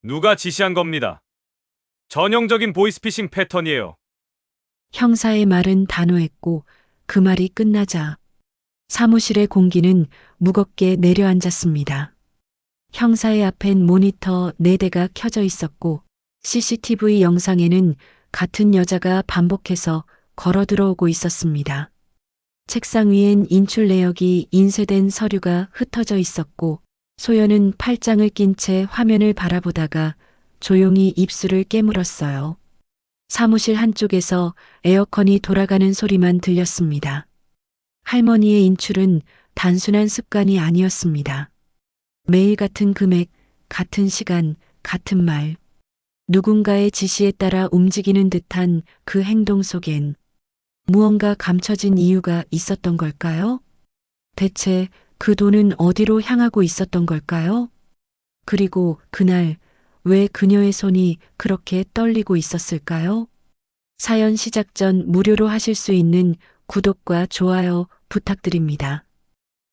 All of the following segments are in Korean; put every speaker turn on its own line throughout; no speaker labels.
누가 지시한 겁니다. 전형적인 보이스피싱 패턴이에요.
형사의 말은 단호했고 그 말이 끝나자 사무실의 공기는 무겁게 내려앉았습니다. 형사의 앞엔 모니터 4대가 켜져 있었고 CCTV 영상에는 같은 여자가 반복해서 걸어 들어오고 있었습니다. 책상 위엔 인출 내역이 인쇄된 서류가 흩어져 있었고 소연은 팔짱을 낀 채 화면을 바라보다가 조용히 입술을 깨물었어요. 사무실 한쪽에서 에어컨이 돌아가는 소리만 들렸습니다. 할머니의 인출은 단순한 습관이 아니었습니다. 매일 같은 금액, 같은 시간, 같은 말. 누군가의 지시에 따라 움직이는 듯한 그 행동 속엔 무언가 감춰진 이유가 있었던 걸까요? 대체 그 돈은 어디로 향하고 있었던 걸까요? 그리고 그날 왜 그녀의 손이 그렇게 떨리고 있었을까요? 사연 시작 전 무료로 하실 수 있는 구독과 좋아요 부탁드립니다.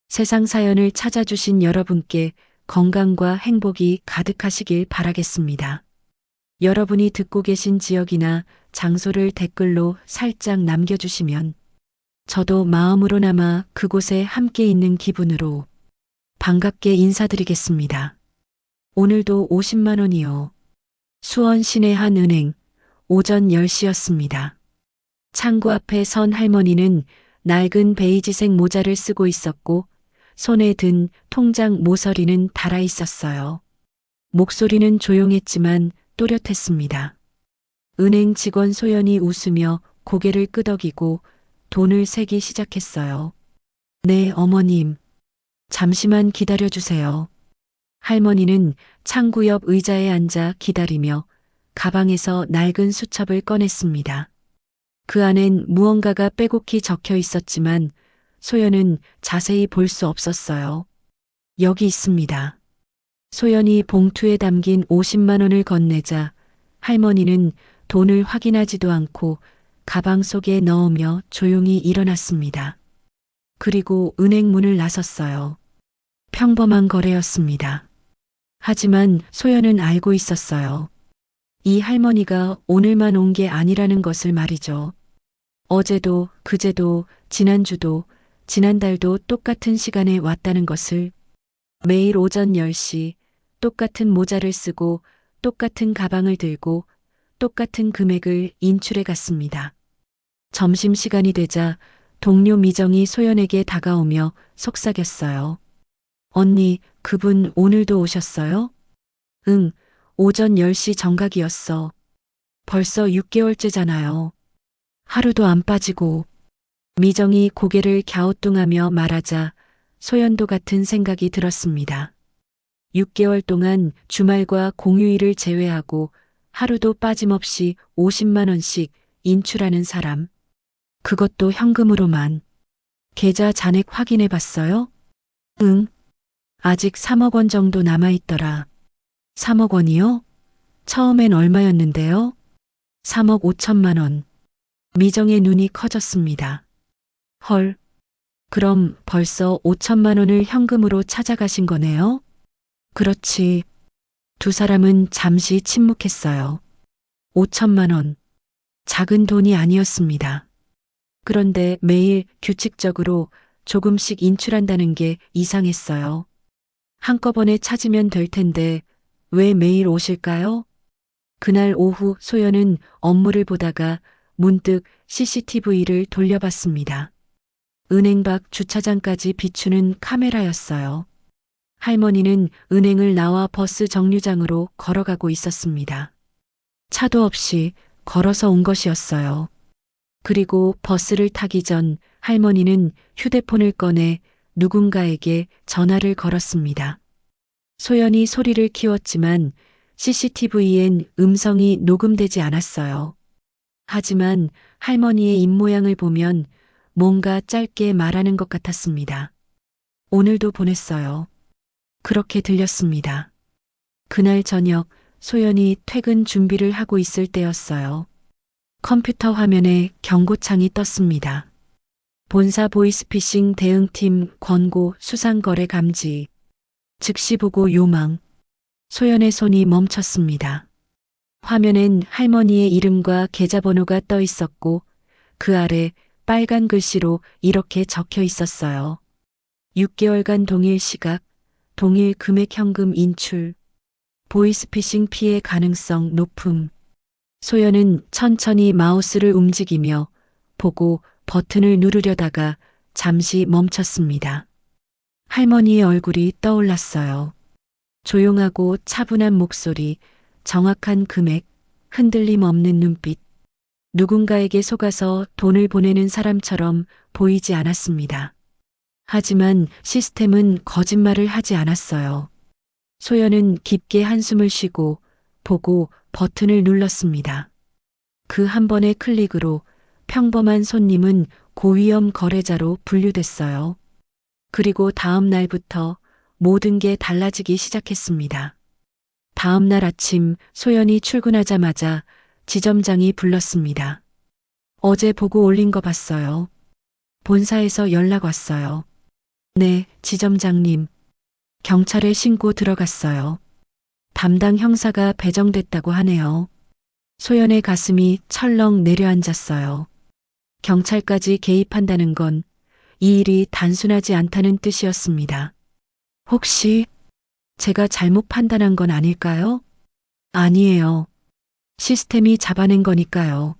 세상 사연을 찾아주신 여러분께 건강과 행복이 가득하시길 바라겠습니다. 여러분이 듣고 계신 지역이나 장소를 댓글로 살짝 남겨주시면 저도 마음으로나마 그곳에 함께 있는 기분으로 반갑게 인사드리겠습니다. 오늘도 50만 원이요. 수원 시내 한 은행 오전 10시였습니다. 창구 앞에 선 할머니는 낡은 베이지색 모자를 쓰고 있었고 손에 든 통장 모서리는 달아 있었어요. 목소리는 조용했지만 또렷했습니다. 은행 직원 소연이 웃으며 고개를 끄덕이고 돈을 세기 시작했어요. 네, 어머님. 잠시만 기다려주세요. 할머니는 창구 옆 의자에 앉아 기다리며 가방에서 낡은 수첩을 꺼냈습니다. 그 안엔 무언가가 빼곡히 적혀 있었지만 소연은 자세히 볼 수 없었어요. 여기 있습니다. 소연이 봉투에 담긴 50만 원을 건네자 할머니는 돈을 확인하지도 않고 가방 속에 넣으며 조용히 일어났습니다. 그리고 은행 문을 나섰어요. 평범한 거래였습니다. 하지만 소연은 알고 있었어요. 이 할머니가 오늘만 온 게 아니라는 것을 말이죠. 어제도, 그제도, 지난주도, 지난달도 똑같은 시간에 왔다는 것을. 매일 오전 10시 똑같은 모자를 쓰고 똑같은 가방을 들고 똑같은 금액을 인출해 갔습니다. 점심시간이 되자 동료 미정이 소연에게 다가오며 속삭였어요. 언니, 그분 오늘도 오셨어요? 응, 오전 10시 정각이었어. 벌써 6개월째잖아요. 하루도 안 빠지고. 미정이 고개를 갸우뚱하며 말하자 소연도 같은 생각이 들었습니다. 6개월 동안 주말과 공휴일을 제외하고 하루도 빠짐없이 50만 원씩 인출하는 사람. 그것도 현금으로만. 계좌 잔액 확인해 봤어요? 응. 아직 3억 원 정도 남아있더라. 3억 원이요? 처음엔 얼마였는데요? 3억 5천만 원. 미정의 눈이 커졌습니다. 헐. 그럼 벌써 5천만 원을 현금으로 찾아가신 거네요? 그렇지. 두 사람은 잠시 침묵했어요. 5천만 원. 작은 돈이 아니었습니다. 그런데 매일 규칙적으로 조금씩 인출한다는 게 이상했어요. 한꺼번에 찾으면 될 텐데 왜 매일 오실까요? 그날 오후 소연은 업무를 보다가 문득 CCTV를 돌려봤습니다. 은행 밖 주차장까지 비추는 카메라였어요. 할머니는 은행을 나와 버스 정류장으로 걸어가고 있었습니다. 차도 없이 걸어서 온 것이었어요. 그리고 버스를 타기 전 할머니는 휴대폰을 꺼내 누군가에게 전화를 걸었습니다. 소연이 소리를 키웠지만 CCTV엔 음성이 녹음되지 않았어요. 하지만 할머니의 입모양을 보면 뭔가 짧게 말하는 것 같았습니다. 오늘도 보냈어요. 그렇게 들렸습니다. 그날 저녁 소연이 퇴근 준비를 하고 있을 때였어요. 컴퓨터 화면에 경고창이 떴습니다. 본사 보이스피싱 대응팀 권고 수상거래 감지. 즉시 보고 요망. 소연의 손이 멈췄습니다. 화면엔 할머니의 이름과 계좌번호가 떠 있었고 그 아래 빨간 글씨로 이렇게 적혀 있었어요. 6개월간 동일 시각, 동일 금액 현금 인출, 보이스피싱 피해 가능성 높음. 소연은 천천히 마우스를 움직이며 보고 버튼을 누르려다가 잠시 멈췄습니다. 할머니의 얼굴이 떠올랐어요. 조용하고 차분한 목소리, 정확한 금액, 흔들림 없는 눈빛. 누군가에게 속아서 돈을 보내는 사람처럼 보이지 않았습니다. 하지만 시스템은 거짓말을 하지 않았어요. 소연은 깊게 한숨을 쉬고 보고 버튼을 눌렀습니다. 그 한 번의 클릭으로 평범한 손님은 고위험 거래자로 분류됐어요. 그리고 다음 날부터 모든 게 달라지기 시작했습니다. 다음 날 아침 소연이 출근하자마자 지점장이 불렀습니다. 어제 보고 올린 거 봤어요. 본사에서 연락 왔어요. 네, 지점장님. 경찰에 신고 들어갔어요. 담당 형사가 배정됐다고 하네요. 소연의 가슴이 철렁 내려앉았어요. 경찰까지 개입한다는 건 이 일이 단순하지 않다는 뜻이었습니다. 혹시 제가 잘못 판단한 건 아닐까요? 아니에요. 시스템이 잡아낸 거니까요.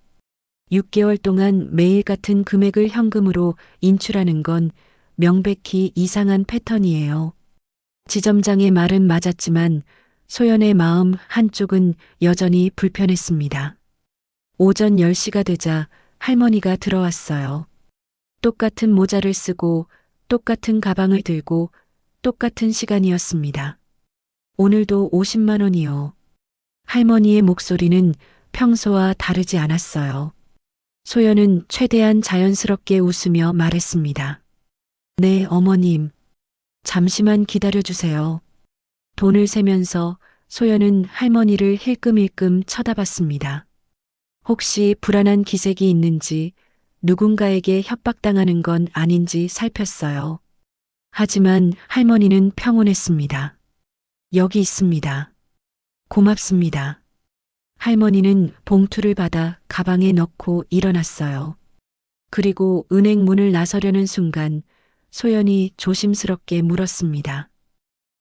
6개월 동안 매일 같은 금액을 현금으로 인출하는 건 명백히 이상한 패턴이에요. 지점장의 말은 맞았지만 소연의 마음 한쪽은 여전히 불편했습니다. 오전 10시가 되자 할머니가 들어왔어요. 똑같은 모자를 쓰고 똑같은 가방을 들고 똑같은 시간이었습니다. 오늘도 50만 원이요. 할머니의 목소리는 평소와 다르지 않았어요. 소연은 최대한 자연스럽게 웃으며 말했습니다. 네, 어머님. 잠시만 기다려주세요. 돈을 세면서 소연은 할머니를 힐끔힐끔 쳐다봤습니다. 혹시 불안한 기색이 있는지 누군가에게 협박당하는 건 아닌지 살폈어요. 하지만 할머니는 평온했습니다. 여기 있습니다. 고맙습니다. 할머니는 봉투를 받아 가방에 넣고 일어났어요. 그리고 은행 문을 나서려는 순간 소연이 조심스럽게 물었습니다.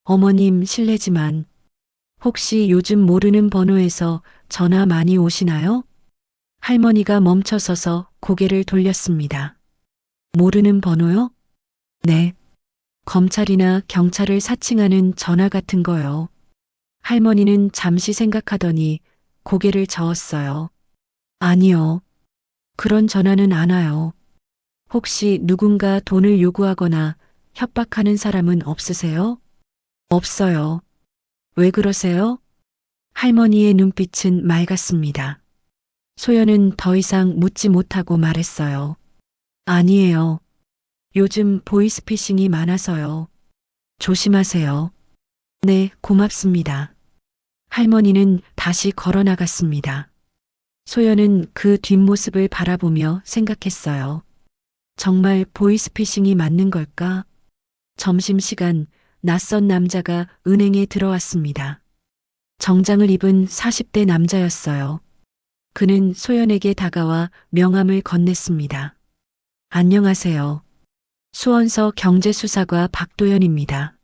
어머님 실례지만 혹시 요즘 모르는 번호에서 전화 많이 오시나요? 할머니가 멈춰서서 고개를 돌렸습니다. 모르는 번호요? 네. 검찰이나 경찰을 사칭하는 전화 같은 거요. 할머니는 잠시 생각하더니 고개를 저었어요. 아니요. 그런 전화는 안 와요. 혹시 누군가 돈을 요구하거나 협박하는 사람은 없으세요? 없어요. 왜 그러세요? 할머니의 눈빛은 맑았습니다. 소연은 더 이상 묻지 못하고 말했어요. 아니에요. 요즘 보이스피싱이 많아서요. 조심하세요. 네, 고맙습니다. 할머니는 다시 걸어 나갔습니다. 소연은 그 뒷모습을 바라보며 생각했어요. 정말 보이스피싱이 맞는 걸까? 점심시간 낯선 남자가 은행에 들어왔습니다. 정장을 입은 40대 남자였어요. 그는 소연에게 다가와 명함을 건넸습니다. 안녕하세요. 수원서 경제수사과 박도연입니다.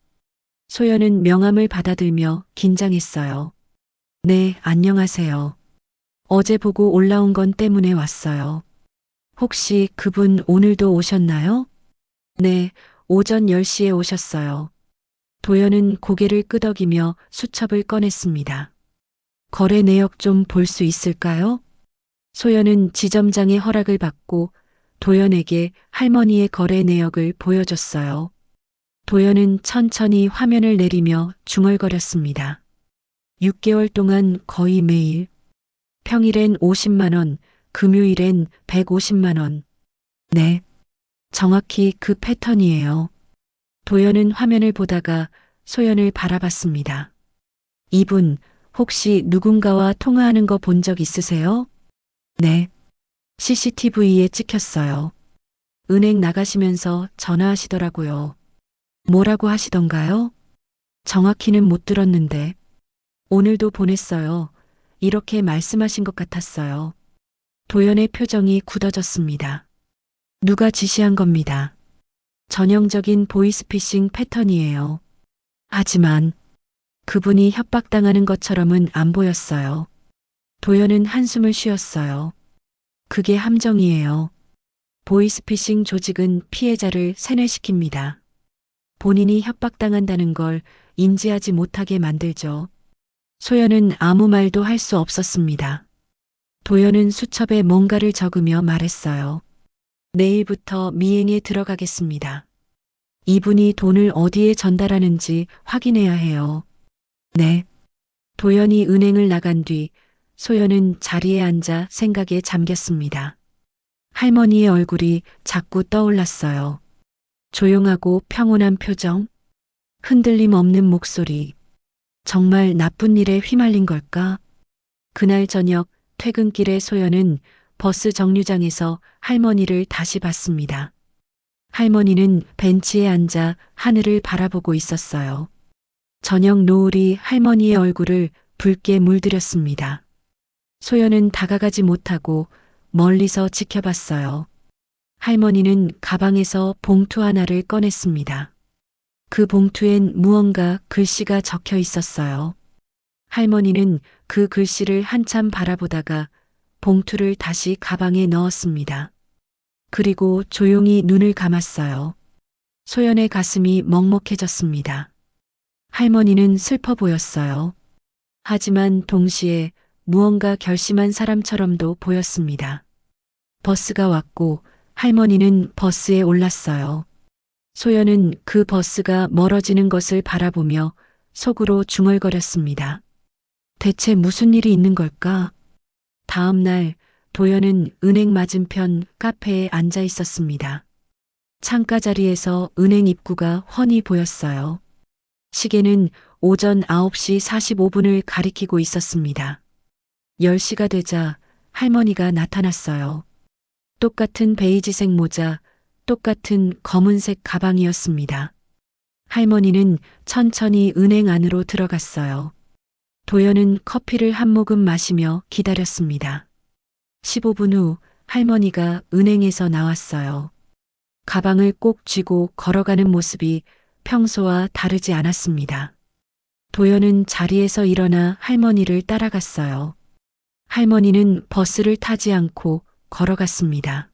소연은 명함을 받아들며 긴장했어요. 네, 안녕하세요. 어제 보고 올라온 건 때문에 왔어요. 혹시 그분 오늘도 오셨나요? 네, 오전 10시에 오셨어요. 도연은 고개를 끄덕이며 수첩을 꺼냈습니다. 거래 내역 좀 볼 수 있을까요? 소연은 지점장의 허락을 받고 도연에게 할머니의 거래 내역을 보여줬어요. 도연은 천천히 화면을 내리며 중얼거렸습니다. 6개월 동안 거의 매일, 평일엔 50만 원, 금요일엔 150만 원. 네, 정확히 그 패턴이에요. 도연은 화면을 보다가 소연을 바라봤습니다. 이분, 혹시 누군가와 통화하는 거 본 적 있으세요? 네. CCTV에 찍혔어요. 은행 나가시면서 전화하시더라고요. 뭐라고 하시던가요? 정확히는 못 들었는데. 오늘도 보냈어요. 이렇게 말씀하신 것 같았어요. 도연의 표정이 굳어졌습니다. 누가 지시한 겁니다. 전형적인 보이스피싱 패턴이에요. 하지만 그분이 협박당하는 것처럼은 안 보였어요. 도연은 한숨을 쉬었어요. 그게 함정이에요. 보이스피싱 조직은 피해자를 세뇌시킵니다. 본인이 협박당한다는 걸 인지하지 못하게 만들죠. 소연은 아무 말도 할 수 없었습니다. 도연은 수첩에 뭔가를 적으며 말했어요. 내일부터 미행에 들어가겠습니다. 이분이 돈을 어디에 전달하는지 확인해야 해요. 네. 도연이 은행을 나간 뒤 소연은 자리에 앉아 생각에 잠겼습니다. 할머니의 얼굴이 자꾸 떠올랐어요. 조용하고 평온한 표정, 흔들림 없는 목소리. 정말 나쁜 일에 휘말린 걸까? 그날 저녁 퇴근길에 소연은 버스 정류장에서 할머니를 다시 봤습니다. 할머니는 벤치에 앉아 하늘을 바라보고 있었어요. 저녁 노을이 할머니의 얼굴을 붉게 물들였습니다. 소연은 다가가지 못하고 멀리서 지켜봤어요. 할머니는 가방에서 봉투 하나를 꺼냈습니다. 그 봉투엔 무언가 글씨가 적혀 있었어요. 할머니는 그 글씨를 한참 바라보다가 봉투를 다시 가방에 넣었습니다. 그리고 조용히 눈을 감았어요. 소연의 가슴이 먹먹해졌습니다. 할머니는 슬퍼 보였어요. 하지만 동시에 무언가 결심한 사람처럼도 보였습니다. 버스가 왔고 할머니는 버스에 올랐어요. 소연은 그 버스가 멀어지는 것을 바라보며 속으로 중얼거렸습니다. 대체 무슨 일이 있는 걸까? 다음 날 도연은 은행 맞은편 카페에 앉아 있었습니다. 창가 자리에서 은행 입구가 훤히 보였어요. 시계는 오전 9시 45분을 가리키고 있었습니다. 10시가 되자 할머니가 나타났어요. 똑같은 베이지색 모자, 똑같은 검은색 가방이었습니다. 할머니는 천천히 은행 안으로 들어갔어요. 도연은 커피를 한 모금 마시며 기다렸습니다. 15분 후 할머니가 은행에서 나왔어요. 가방을 꼭 쥐고 걸어가는 모습이 평소와 다르지 않았습니다. 도연은 자리에서 일어나 할머니를 따라갔어요. 할머니는 버스를 타지 않고 걸어갔습니다.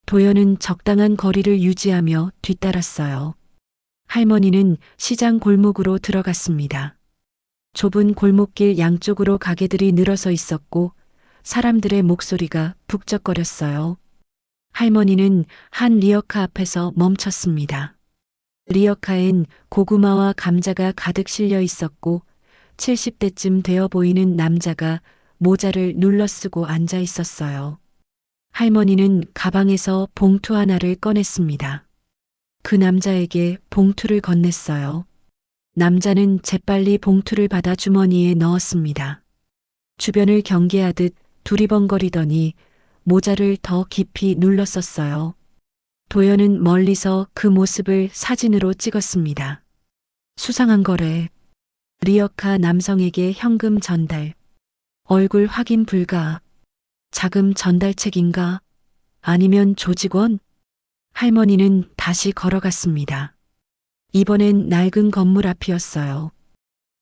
도연은 적당한 거리를 유지하며 뒤따랐어요. 할머니는 시장 골목으로 들어갔습니다. 좁은 골목길 양쪽으로 가게들이 늘어서 있었고 사람들의 목소리가 북적거렸어요. 할머니는 한 리어카 앞에서 멈췄습니다. 리어카엔 고구마와 감자가 가득 실려 있었고 70대쯤 되어 보이는 남자가 모자를 눌러쓰고 앉아 있었어요. 할머니는 가방에서 봉투 하나를 꺼냈습니다. 그 남자에게 봉투를 건넸어요. 남자는 재빨리 봉투를 받아 주머니에 넣었습니다. 주변을 경계하듯 두리번거리더니 모자를 더 깊이 눌렀었어요. 도연은 멀리서 그 모습을 사진으로 찍었습니다. 수상한 거래. 리어카 남성에게 현금 전달. 얼굴 확인 불가. 자금 전달책인가? 아니면 조직원? 할머니는 다시 걸어갔습니다. 이번엔 낡은 건물 앞이었어요.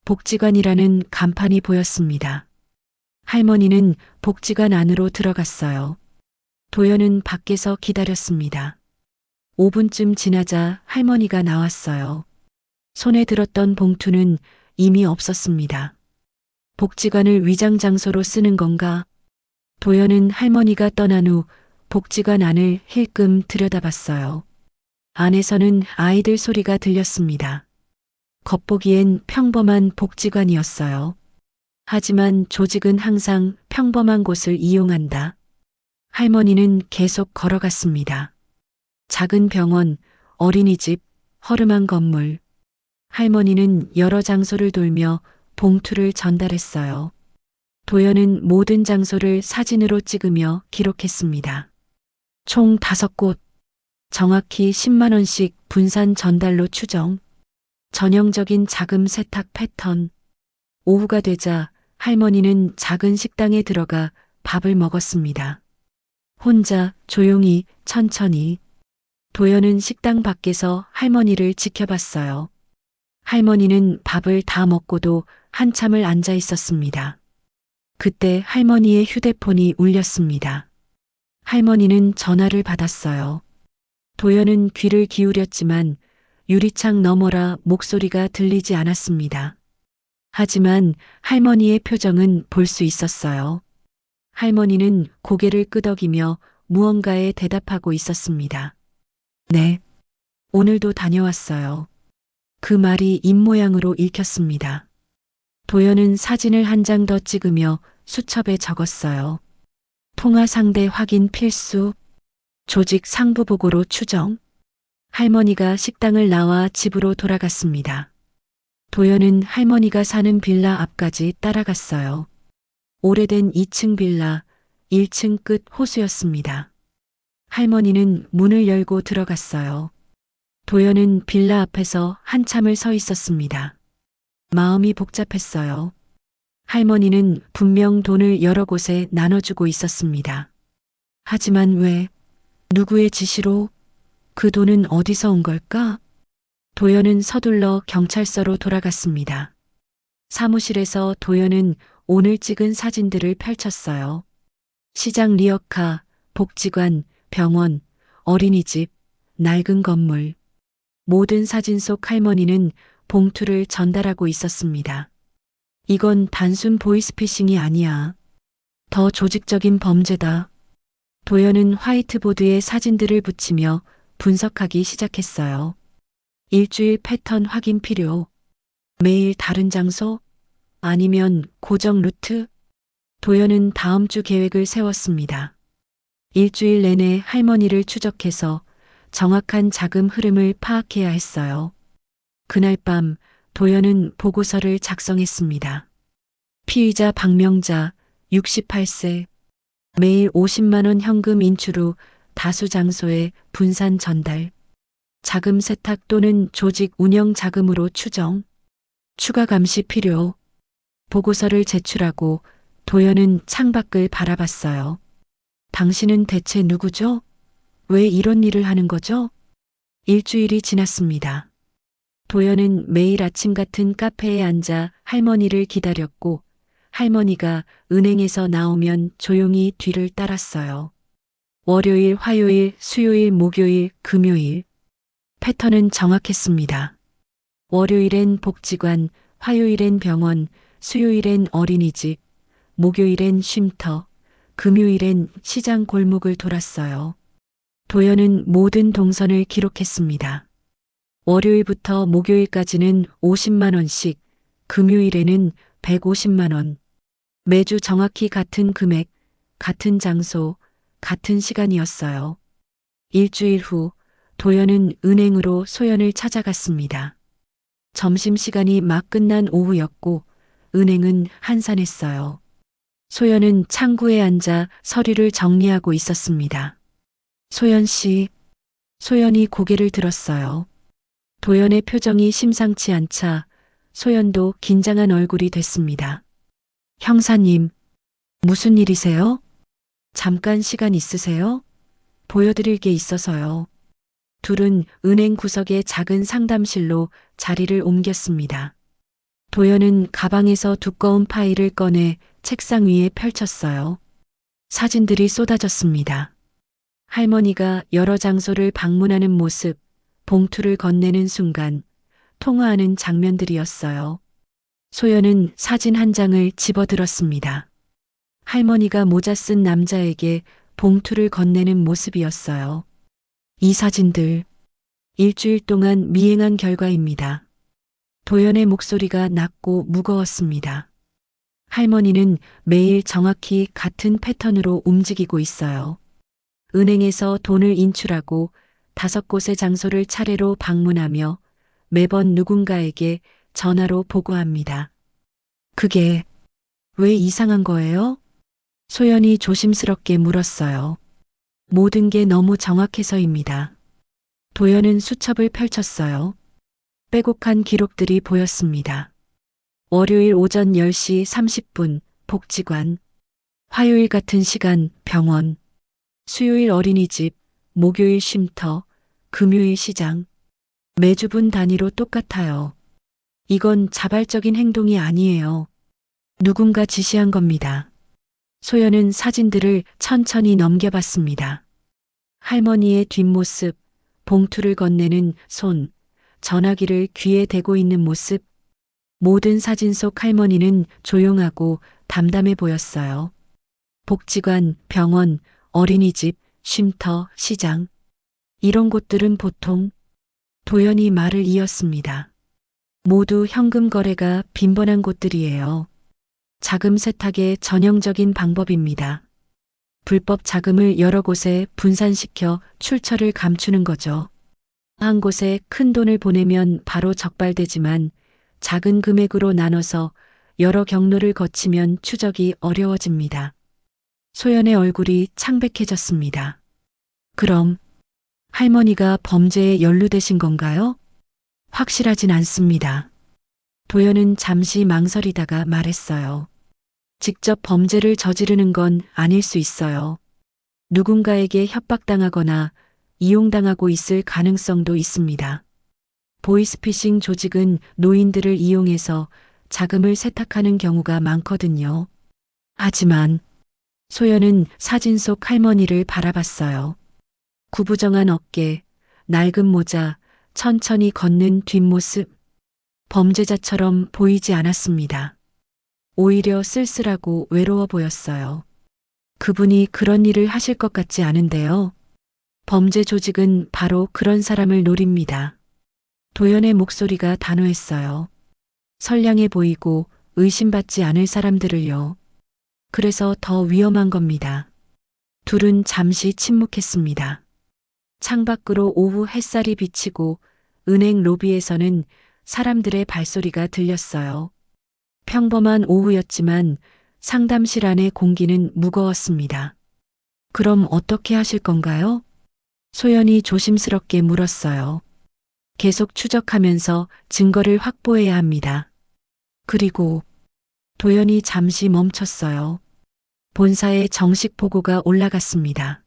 복지관이라는 간판이 보였습니다. 할머니는 복지관 안으로 들어갔어요. 도연은 밖에서 기다렸습니다. 5분쯤 지나자 할머니가 나왔어요. 손에 들었던 봉투는 이미 없었습니다. 복지관을 위장 장소로 쓰는 건가? 도연은 할머니가 떠난 후 복지관 안을 힐끔 들여다봤어요. 안에서는 아이들 소리가 들렸습니다. 겉보기엔 평범한 복지관이었어요. 하지만 조직은 항상 평범한 곳을 이용한다. 할머니는 계속 걸어갔습니다. 작은 병원, 어린이집, 허름한 건물. 할머니는 여러 장소를 돌며 봉투를 전달했어요. 도연은 모든 장소를 사진으로 찍으며 기록했습니다. 총 5곳, 정확히 10만 원씩 분산 전달로 추정. 전형적인 자금 세탁 패턴. 오후가 되자 할머니는 작은 식당에 들어가 밥을 먹었습니다. 혼자 조용히 천천히. 도연은 식당 밖에서 할머니를 지켜봤어요. 할머니는 밥을 다 먹고도 한참을 앉아 있었습니다. 그때 할머니의 휴대폰이 울렸습니다. 할머니는 전화를 받았어요. 도연은 귀를 기울였지만 유리창 너머라 목소리가 들리지 않았습니다. 하지만 할머니의 표정은 볼 수 있었어요. 할머니는 고개를 끄덕이며 무언가에 대답하고 있었습니다. 네, 오늘도 다녀왔어요. 그 말이 입모양으로 읽혔습니다. 도연은 사진을 한 장 더 찍으며 수첩에 적었어요. 통화 상대 확인 필수. 조직 상부 보고로 추정. 할머니가 식당을 나와 집으로 돌아갔습니다. 도연은 할머니가 사는 빌라 앞까지 따라갔어요. 오래된 2층 빌라, 1층 끝 호수였습니다. 할머니는 문을 열고 들어갔어요. 도연은 빌라 앞에서 한참을 서 있었습니다. 마음이 복잡했어요. 할머니는 분명 돈을 여러 곳에 나눠주고 있었습니다. 하지만 왜, 누구의 지시로, 그 돈은 어디서 온 걸까? 도연은 서둘러 경찰서로 돌아갔습니다. 사무실에서 도연은 오늘 찍은 사진들을 펼쳤어요. 시장 리어카, 복지관, 병원, 어린이집, 낡은 건물. 모든 사진 속 할머니는 봉투를 전달하고 있었습니다. 이건 단순 보이스피싱이 아니야. 더 조직적인 범죄다. 도연은 화이트보드에 사진들을 붙이며 분석하기 시작했어요. 일주일 패턴 확인 필요. 매일 다른 장소? 아니면 고정 루트? 도연은 다음 주 계획을 세웠습니다. 일주일 내내 할머니를 추적해서 정확한 자금 흐름을 파악해야 했어요. 그날 밤 도연은 보고서를 작성했습니다. 피의자 박명자, 68세. 매일 50만 원 현금 인출 후 다수 장소에 분산 전달. 자금 세탁 또는 조직 운영 자금으로 추정. 추가 감시 필요. 보고서를 제출하고 도연은 창밖을 바라봤어요. 당신은 대체 누구죠? 왜 이런 일을 하는 거죠? 일주일이 지났습니다. 도연은 매일 아침 같은 카페에 앉아 할머니를 기다렸고 할머니가 은행에서 나오면 조용히 뒤를 따랐어요. 월요일, 화요일, 수요일, 목요일, 금요일. 패턴은 정확했습니다. 월요일엔 복지관, 화요일엔 병원, 수요일엔 어린이집, 목요일엔 쉼터, 금요일엔 시장 골목을 돌았어요. 도연은 모든 동선을 기록했습니다. 월요일부터 목요일까지는 50만 원씩, 금요일에는 150만 원. 매주 정확히 같은 금액, 같은 장소, 같은 시간이었어요. 일주일 후 도연은 은행으로 소연을 찾아갔습니다. 점심시간이 막 끝난 오후였고 은행은 한산했어요. 소연은 창구에 앉아 서류를 정리하고 있었습니다. 소연 씨. 소연이 고개를 들었어요. 도연의 표정이 심상치 않자 소연도 긴장한 얼굴이 됐습니다. 형사님, 무슨 일이세요? 잠깐 시간 있으세요? 보여드릴 게 있어서요. 둘은 은행 구석의 작은 상담실로 자리를 옮겼습니다. 도연은 가방에서 두꺼운 파일을 꺼내 책상 위에 펼쳤어요. 사진들이 쏟아졌습니다. 할머니가 여러 장소를 방문하는 모습, 봉투를 건네는 순간, 통화하는 장면들이었어요. 소연은 사진 한 장을 집어들었습니다. 할머니가 모자 쓴 남자에게 봉투를 건네는 모습이었어요. 이 사진들, 일주일 동안 미행한 결과입니다. 도연의 목소리가 낮고 무거웠습니다. 할머니는 매일 정확히 같은 패턴으로 움직이고 있어요. 은행에서 돈을 인출하고 5곳의 장소를 차례로 방문하며 매번 누군가에게 전화로 보고합니다. 그게 왜 이상한 거예요? 소연이 조심스럽게 물었어요. 모든 게 너무 정확해서입니다. 도연은 수첩을 펼쳤어요. 빼곡한 기록들이 보였습니다. 월요일 오전 10시 30분 복지관. 화요일 같은 시간 병원. 수요일 어린이집, 목요일 쉼터, 금요일 시장. 매주 분 단위로 똑같아요. 이건 자발적인 행동이 아니에요. 누군가 지시한 겁니다. 소연은 사진들을 천천히 넘겨봤습니다. 할머니의 뒷모습, 봉투를 건네는 손, 전화기를 귀에 대고 있는 모습. 모든 사진 속 할머니는 조용하고 담담해 보였어요. 복지관, 병원, 어린이집, 쉼터, 시장. 이런 곳들은 보통 도연이 말을 이었습니다. 모두 현금 거래가 빈번한 곳들이에요. 자금 세탁의 전형적인 방법입니다. 불법 자금을 여러 곳에 분산시켜 출처를 감추는 거죠. 한 곳에 큰 돈을 보내면 바로 적발되지만 작은 금액으로 나눠서 여러 경로를 거치면 추적이 어려워집니다. 소연의 얼굴이 창백해졌습니다. 그럼 할머니가 범죄에 연루되신 건가요? 확실하진 않습니다. 도연은 잠시 망설이다가 말했어요. 직접 범죄를 저지르는 건 아닐 수 있어요. 누군가에게 협박당하거나 이용당하고 있을 가능성도 있습니다. 보이스피싱 조직은 노인들을 이용해서 자금을 세탁하는 경우가 많거든요. 하지만 소연은 사진 속 할머니를 바라봤어요. 구부정한 어깨, 낡은 모자, 천천히 걷는 뒷모습. 범죄자처럼 보이지 않았습니다. 오히려 쓸쓸하고 외로워 보였어요. 그분이 그런 일을 하실 것 같지 않은데요. 범죄 조직은 바로 그런 사람을 노립니다. 도연의 목소리가 단호했어요. 선량해 보이고 의심받지 않을 사람들을요. 그래서 더 위험한 겁니다. 둘은 잠시 침묵했습니다. 창밖으로 오후 햇살이 비치고 은행 로비에서는 사람들의 발소리가 들렸어요. 평범한 오후였지만 상담실 안의 공기는 무거웠습니다. 그럼 어떻게 하실 건가요? 소연이 조심스럽게 물었어요. 계속 추적하면서 증거를 확보해야 합니다. 그리고 도연이 잠시 멈췄어요. 본사에 정식 보고가 올라갔습니다.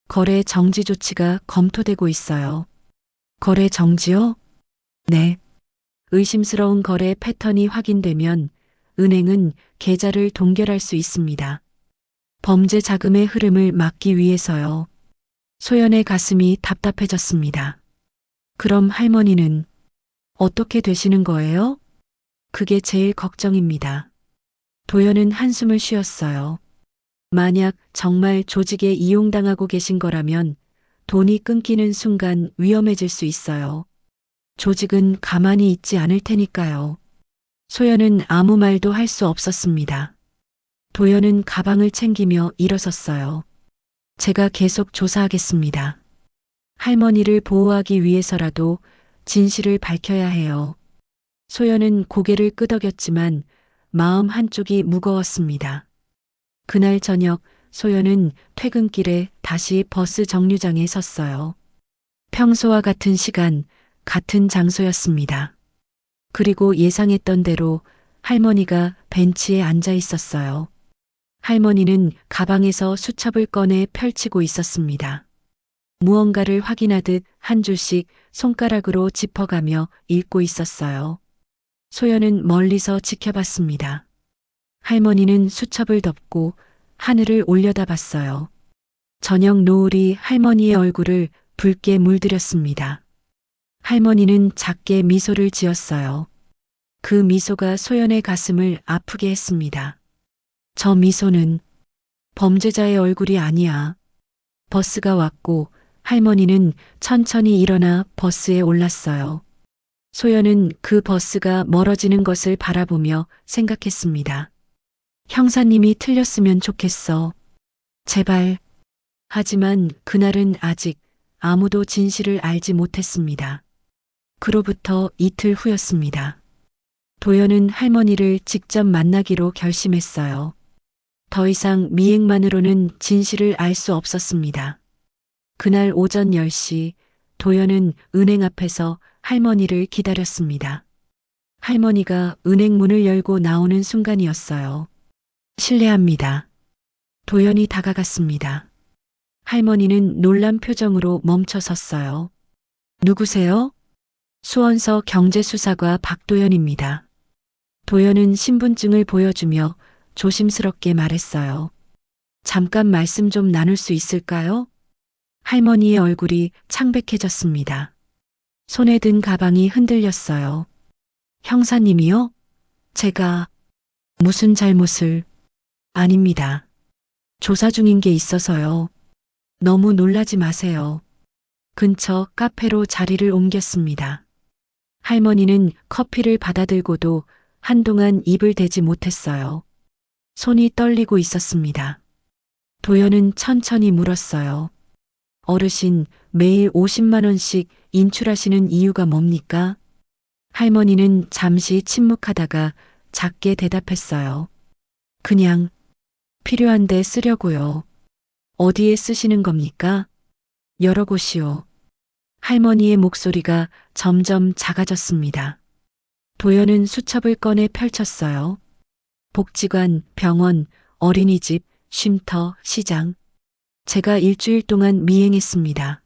거래 정지 조치가 검토되고 있어요. 거래 정지요? 네. 의심스러운 거래 패턴이 확인되면 은행은 계좌를 동결할 수 있습니다. 범죄 자금의 흐름을 막기 위해서요. 소연의 가슴이 답답해졌습니다. 그럼 할머니는 어떻게 되시는 거예요? 그게 제일 걱정입니다. 도연은 한숨을 쉬었어요. 만약 정말 조직에 이용당하고 계신 거라면 돈이 끊기는 순간 위험해질 수 있어요. 조직은 가만히 있지 않을 테니까요. 소연은 아무 말도 할 수 없었습니다. 도연은 가방을 챙기며 일어섰어요. 제가 계속 조사하겠습니다. 할머니를 보호하기 위해서라도 진실을 밝혀야 해요. 소연은 고개를 끄덕였지만 마음 한쪽이 무거웠습니다. 그날 저녁 소연은 퇴근길에 다시 버스 정류장에 섰어요. 평소와 같은 시간, 같은 장소였습니다. 그리고 예상했던 대로 할머니가 벤치에 앉아 있었어요. 할머니는 가방에서 수첩을 꺼내 펼치고 있었습니다. 무언가를 확인하듯 한 줄씩 손가락으로 짚어가며 읽고 있었어요. 소연은 멀리서 지켜봤습니다. 할머니는 수첩을 덮고 하늘을 올려다봤어요. 저녁 노을이 할머니의 얼굴을 붉게 물들였습니다. 할머니는 작게 미소를 지었어요. 그 미소가 소연의 가슴을 아프게 했습니다. 저 미소는 범죄자의 얼굴이 아니야. 버스가 왔고 할머니는 천천히 일어나 버스에 올랐어요. 소연은 그 버스가 멀어지는 것을 바라보며 생각했습니다. 형사님이 틀렸으면 좋겠어. 제발. 하지만 그날은 아직 아무도 진실을 알지 못했습니다. 그로부터 이틀 후였습니다. 도연은 할머니를 직접 만나기로 결심했어요. 더 이상 미행만으로는 진실을 알 수 없었습니다. 그날 오전 10시 도연은 은행 앞에서 할머니를 기다렸습니다. 할머니가 은행 문을 열고 나오는 순간이었어요. 실례합니다. 도연이 다가갔습니다. 할머니는 놀란 표정으로 멈춰 섰어요. 누구세요? 수원서 경제수사과 박도연입니다. 도연은 신분증을 보여주며 조심스럽게 말했어요. 잠깐 말씀 좀 나눌 수 있을까요? 할머니의 얼굴이 창백해졌습니다. 손에 든 가방이 흔들렸어요. 형사님이요? 제가 무슨 잘못을? 아닙니다. 조사 중인 게 있어서요. 너무 놀라지 마세요. 근처 카페로 자리를 옮겼습니다. 할머니는 커피를 받아들고도 한동안 입을 대지 못했어요. 손이 떨리고 있었습니다. 도연은 천천히 물었어요. 어르신, 매일 50만 원씩 인출하시는 이유가 뭡니까? 할머니는 잠시 침묵하다가 작게 대답했어요. 그냥 필요한데 쓰려고요. 어디에 쓰시는 겁니까? 여러 곳이요. 할머니의 목소리가 점점 작아졌습니다. 도연은 수첩을 꺼내 펼쳤어요. 복지관, 병원, 어린이집, 쉼터, 시장. 제가 일주일 동안 미행했습니다.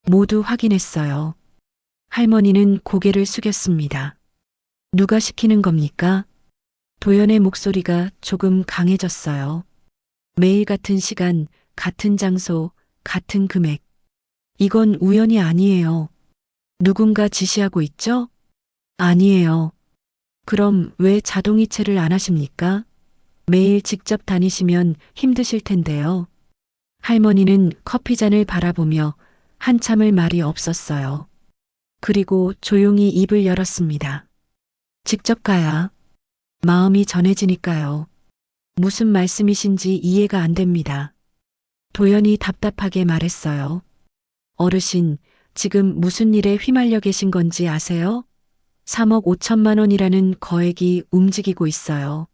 모두 확인했어요. 할머니는 고개를 숙였습니다. 누가 시키는 겁니까? 도연의 목소리가 조금 강해졌어요. 매일 같은 시간, 같은 장소, 같은 금액. 이건 우연이 아니에요. 누군가 지시하고 있죠? 아니에요. 그럼 왜 자동이체를 안 하십니까? 매일 직접 다니시면 힘드실 텐데요. 할머니는 커피잔을 바라보며 한참을 말이 없었어요. 그리고 조용히 입을 열었습니다. 직접 가야 마음이 전해지니까요. 무슨 말씀이신지 이해가 안 됩니다. 도연이 답답하게 말했어요. 어르신, 지금 무슨 일에 휘말려 계신 건지 아세요? 3억 5천만 원이라는 거액이 움직이고 있어요.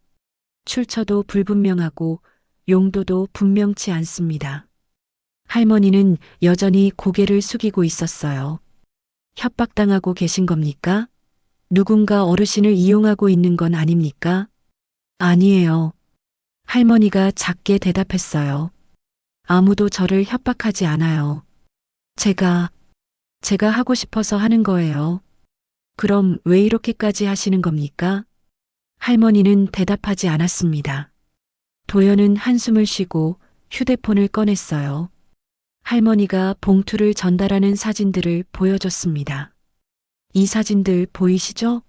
출처도 불분명하고 용도도 분명치 않습니다. 할머니는 여전히 고개를 숙이고 있었어요. 협박당하고 계신 겁니까? 누군가 어르신을 이용하고 있는 건 아닙니까? 아니에요. 할머니가 작게 대답했어요. 아무도 저를 협박하지 않아요. 제가 하고 싶어서 하는 거예요. 그럼 왜 이렇게까지 하시는 겁니까? 할머니는 대답하지 않았습니다. 도연은 한숨을 쉬고 휴대폰을 꺼냈어요. 할머니가 봉투를 전달하는 사진들을 보여줬습니다. 이 사진들 보이시죠?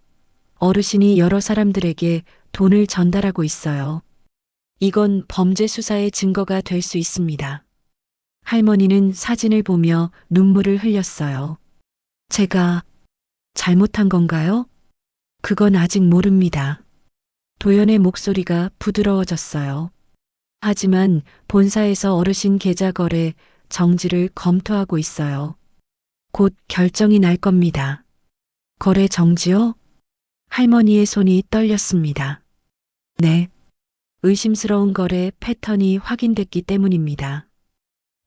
어르신이 여러 사람들에게 돈을 전달하고 있어요. 이건 범죄 수사의 증거가 될 수 있습니다. 할머니는 사진을 보며 눈물을 흘렸어요. 제가 잘못한 건가요? 그건 아직 모릅니다. 도연의 목소리가 부드러워졌어요. 하지만 본사에서 어르신 계좌 거래 정지를 검토하고 있어요. 곧 결정이 날 겁니다. 거래 정지요? 할머니의 손이 떨렸습니다. 네. 의심스러운 거래 패턴이 확인됐기 때문입니다.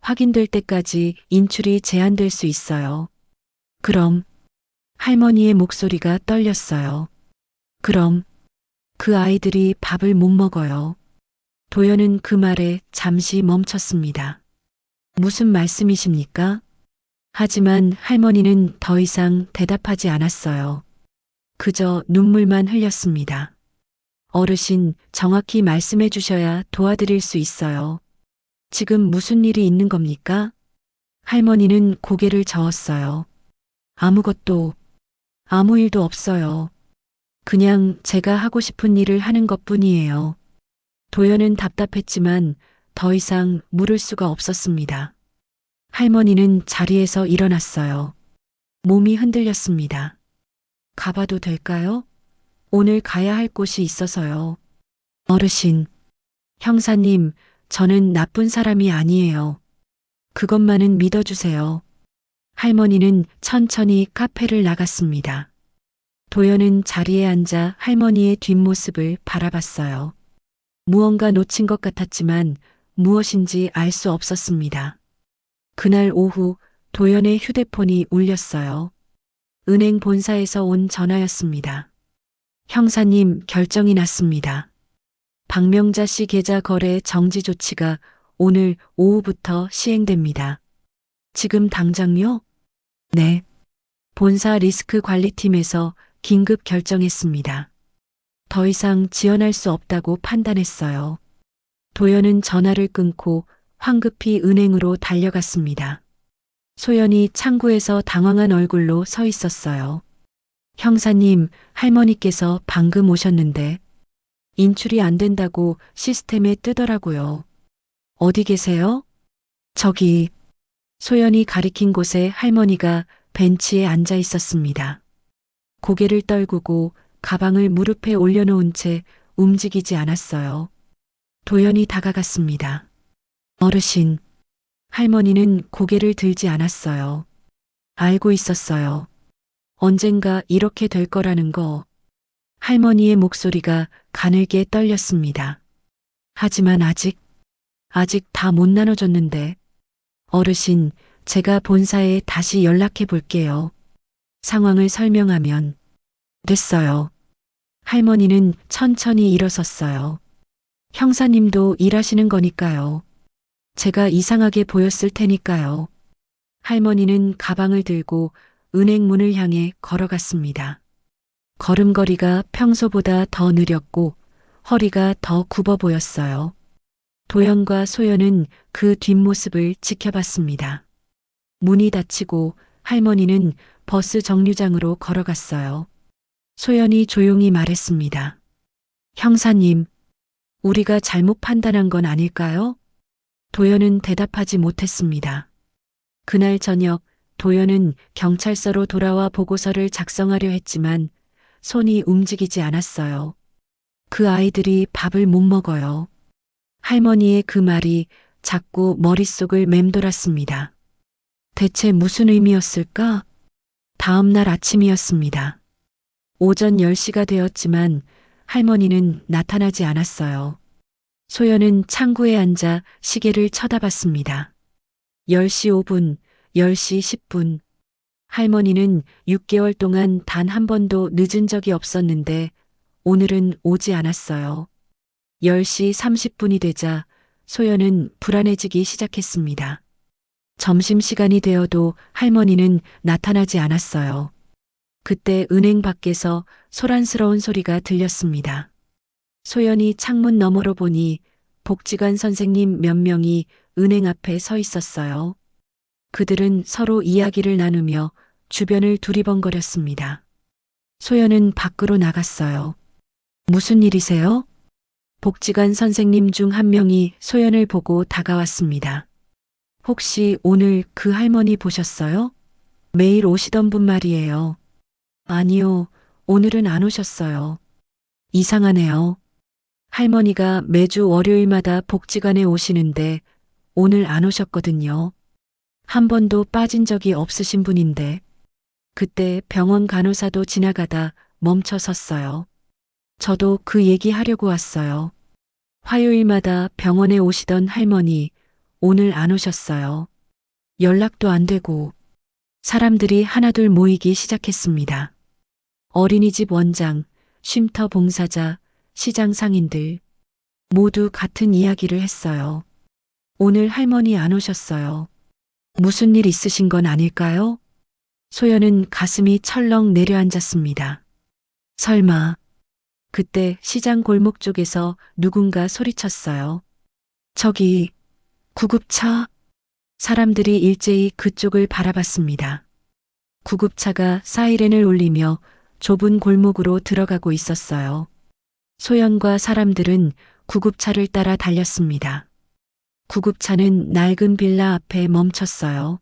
확인될 때까지 인출이 제한될 수 있어요. 그럼 할머니의 목소리가 떨렸어요. 그럼 그 아이들이 밥을 못 먹어요. 도연은 그 말에 잠시 멈췄습니다. 무슨 말씀이십니까? 하지만 할머니는 더 이상 대답하지 않았어요. 그저 눈물만 흘렸습니다. 어르신, 정확히 말씀해 주셔야 도와드릴 수 있어요. 지금 무슨 일이 있는 겁니까? 할머니는 고개를 저었어요. 아무것도, 아무 일도 없어요. 그냥 제가 하고 싶은 일을 하는 것뿐이에요. 도연은 답답했지만 더 이상 물을 수가 없었습니다. 할머니는 자리에서 일어났어요. 몸이 흔들렸습니다. 가봐도 될까요? 오늘 가야 할 곳이 있어서요. 어르신, 형사님, 저는 나쁜 사람이 아니에요. 그것만은 믿어주세요. 할머니는 천천히 카페를 나갔습니다. 도연은 자리에 앉아 할머니의 뒷모습을 바라봤어요. 무언가 놓친 것 같았지만 무엇인지 알 수 없었습니다. 그날 오후 도연의 휴대폰이 울렸어요. 은행 본사에서 온 전화였습니다. 형사님, 결정이 났습니다. 박명자 씨 계좌 거래 정지 조치가 오늘 오후부터 시행됩니다. 지금 당장요? 네. 본사 리스크 관리팀에서 긴급 결정했습니다. 더 이상 지원할 수 없다고 판단했어요. 도연은 전화를 끊고 황급히 은행으로 달려갔습니다. 소연이 창구에서 당황한 얼굴로 서 있었어요. 형사님, 할머니께서 방금 오셨는데 인출이 안 된다고 시스템에 뜨더라고요. 어디 계세요? 저기. 소연이 가리킨 곳에 할머니가 벤치에 앉아 있었습니다. 고개를 떨구고 가방을 무릎에 올려놓은 채 움직이지 않았어요. 도연이 다가갔습니다. 어르신. 할머니는 고개를 들지 않았어요. 알고 있었어요. 언젠가 이렇게 될 거라는 거. 할머니의 목소리가 가늘게 떨렸습니다. 하지만 아직 다 못 나눠줬는데. 어르신, 제가 본사에 다시 연락해 볼게요. 상황을 설명하면. 됐어요. 할머니는 천천히 일어섰어요. 형사님도 일하시는 거니까요. 제가 이상하게 보였을 테니까요. 할머니는 가방을 들고 은행 문을 향해 걸어갔습니다. 걸음걸이가 평소보다 더 느렸고 허리가 더 굽어 보였어요. 도연과 소연은 그 뒷모습을 지켜봤습니다. 문이 닫히고 할머니는 버스 정류장으로 걸어갔어요. 소연이 조용히 말했습니다. 형사님, 우리가 잘못 판단한 건 아닐까요? 도연은 대답하지 못했습니다. 그날 저녁 도연은 경찰서로 돌아와 보고서를 작성하려 했지만 손이 움직이지 않았어요. 그 아이들이 밥을 못 먹어요. 할머니의 그 말이 자꾸 머릿속을 맴돌았습니다. 대체 무슨 의미였을까? 다음 날 아침이었습니다. 오전 10시가 되었지만 할머니는 나타나지 않았어요. 소연은 창구에 앉아 시계를 쳐다봤습니다. 10시 5분, 10시 10분. 할머니는 6개월 동안 단 한 번도 늦은 적이 없었는데 오늘은 오지 않았어요. 10시 30분이 되자 소연은 불안해지기 시작했습니다. 점심시간이 되어도 할머니는 나타나지 않았어요. 그때 은행 밖에서 소란스러운 소리가 들렸습니다. 소연이 창문 너머로 보니 복지관 선생님 몇 명이 은행 앞에 서 있었어요. 그들은 서로 이야기를 나누며 주변을 두리번거렸습니다. 소연은 밖으로 나갔어요. 무슨 일이세요? 복지관 선생님 중 한 명이 소연을 보고 다가왔습니다. 혹시 오늘 그 할머니 보셨어요? 매일 오시던 분 말이에요. 아니요, 오늘은 안 오셨어요. 이상하네요. 할머니가 매주 월요일마다 복지관에 오시는데 오늘 안 오셨거든요. 한 번도 빠진 적이 없으신 분인데. 그때 병원 간호사도 지나가다 멈춰 섰어요. 저도 그 얘기 하려고 왔어요. 화요일마다 병원에 오시던 할머니, 오늘 안 오셨어요. 연락도 안 되고. 사람들이 하나둘 모이기 시작했습니다. 어린이집 원장, 쉼터 봉사자, 시장 상인들. 모두 같은 이야기를 했어요. 오늘 할머니 안 오셨어요. 무슨 일 있으신 건 아닐까요? 소연은 가슴이 철렁 내려앉았습니다. 설마. 그때 시장 골목 쪽에서 누군가 소리쳤어요. 저기, 구급차. 사람들이 일제히 그쪽을 바라봤습니다. 구급차가 사이렌을 울리며 좁은 골목으로 들어가고 있었어요. 소연과 사람들은 구급차를 따라 달렸습니다. 구급차는 낡은 빌라 앞에 멈췄어요.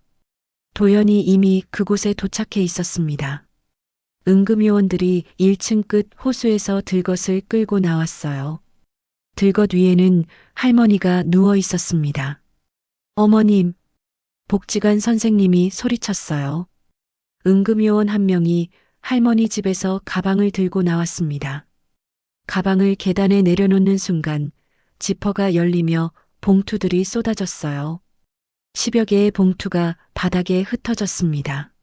도연이 이미 그곳에 도착해 있었습니다. 응급요원들이 1층 끝 호수에서 들것을 끌고 나왔어요. 들것 위에는 할머니가 누워 있었습니다. 어머님, 복지관 선생님이 소리쳤어요. 응급요원 한 명이 할머니 집에서 가방을 들고 나왔습니다. 가방을 계단에 내려놓는 순간 지퍼가 열리며 봉투들이 쏟아졌어요. 10여 개의 봉투가 바닥에 흩어졌습니다.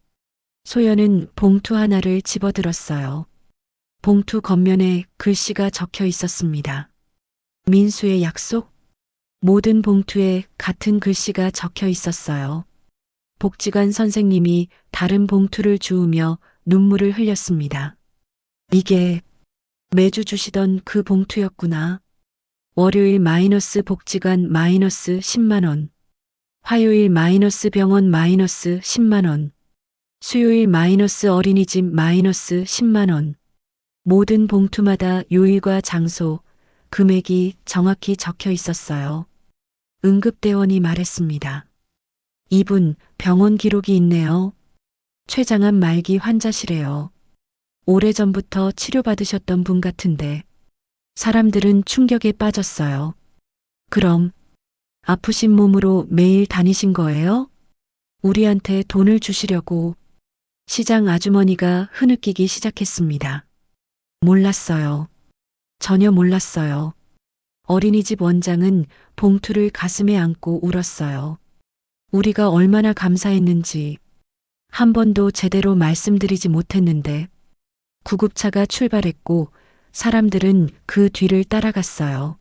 소연은 봉투 하나를 집어들었어요. 봉투 겉면에 글씨가 적혀 있었습니다. 민수의 약속? 모든 봉투에 같은 글씨가 적혀 있었어요. 복지관 선생님이 다른 봉투를 주우며 눈물을 흘렸습니다. 이게 매주 주시던 그 봉투였구나. 월요일 마이너스 복지관 마이너스 10만 원. 화요일 마이너스 병원 마이너스 10만 원. 수요일 마이너스 어린이집 마이너스 10만 원. 모든 봉투마다 요일과 장소, 금액이 정확히 적혀 있었어요. 응급대원이 말했습니다. 이분 병원 기록이 있네요. 췌장암 말기 환자시래요. 오래전부터 치료받으셨던 분 같은데 사람들은 충격에 빠졌어요. 그럼 아프신 몸으로 매일 다니신 거예요? 우리한테 돈을 주시려고. 시장 아주머니가 흐느끼기 시작했습니다. 몰랐어요. 전혀 몰랐어요. 어린이집 원장은 봉투를 가슴에 안고 울었어요. 우리가 얼마나 감사했는지 한 번도 제대로 말씀드리지 못했는데 구급차가 출발했고 사람들은 그 뒤를 따라갔어요.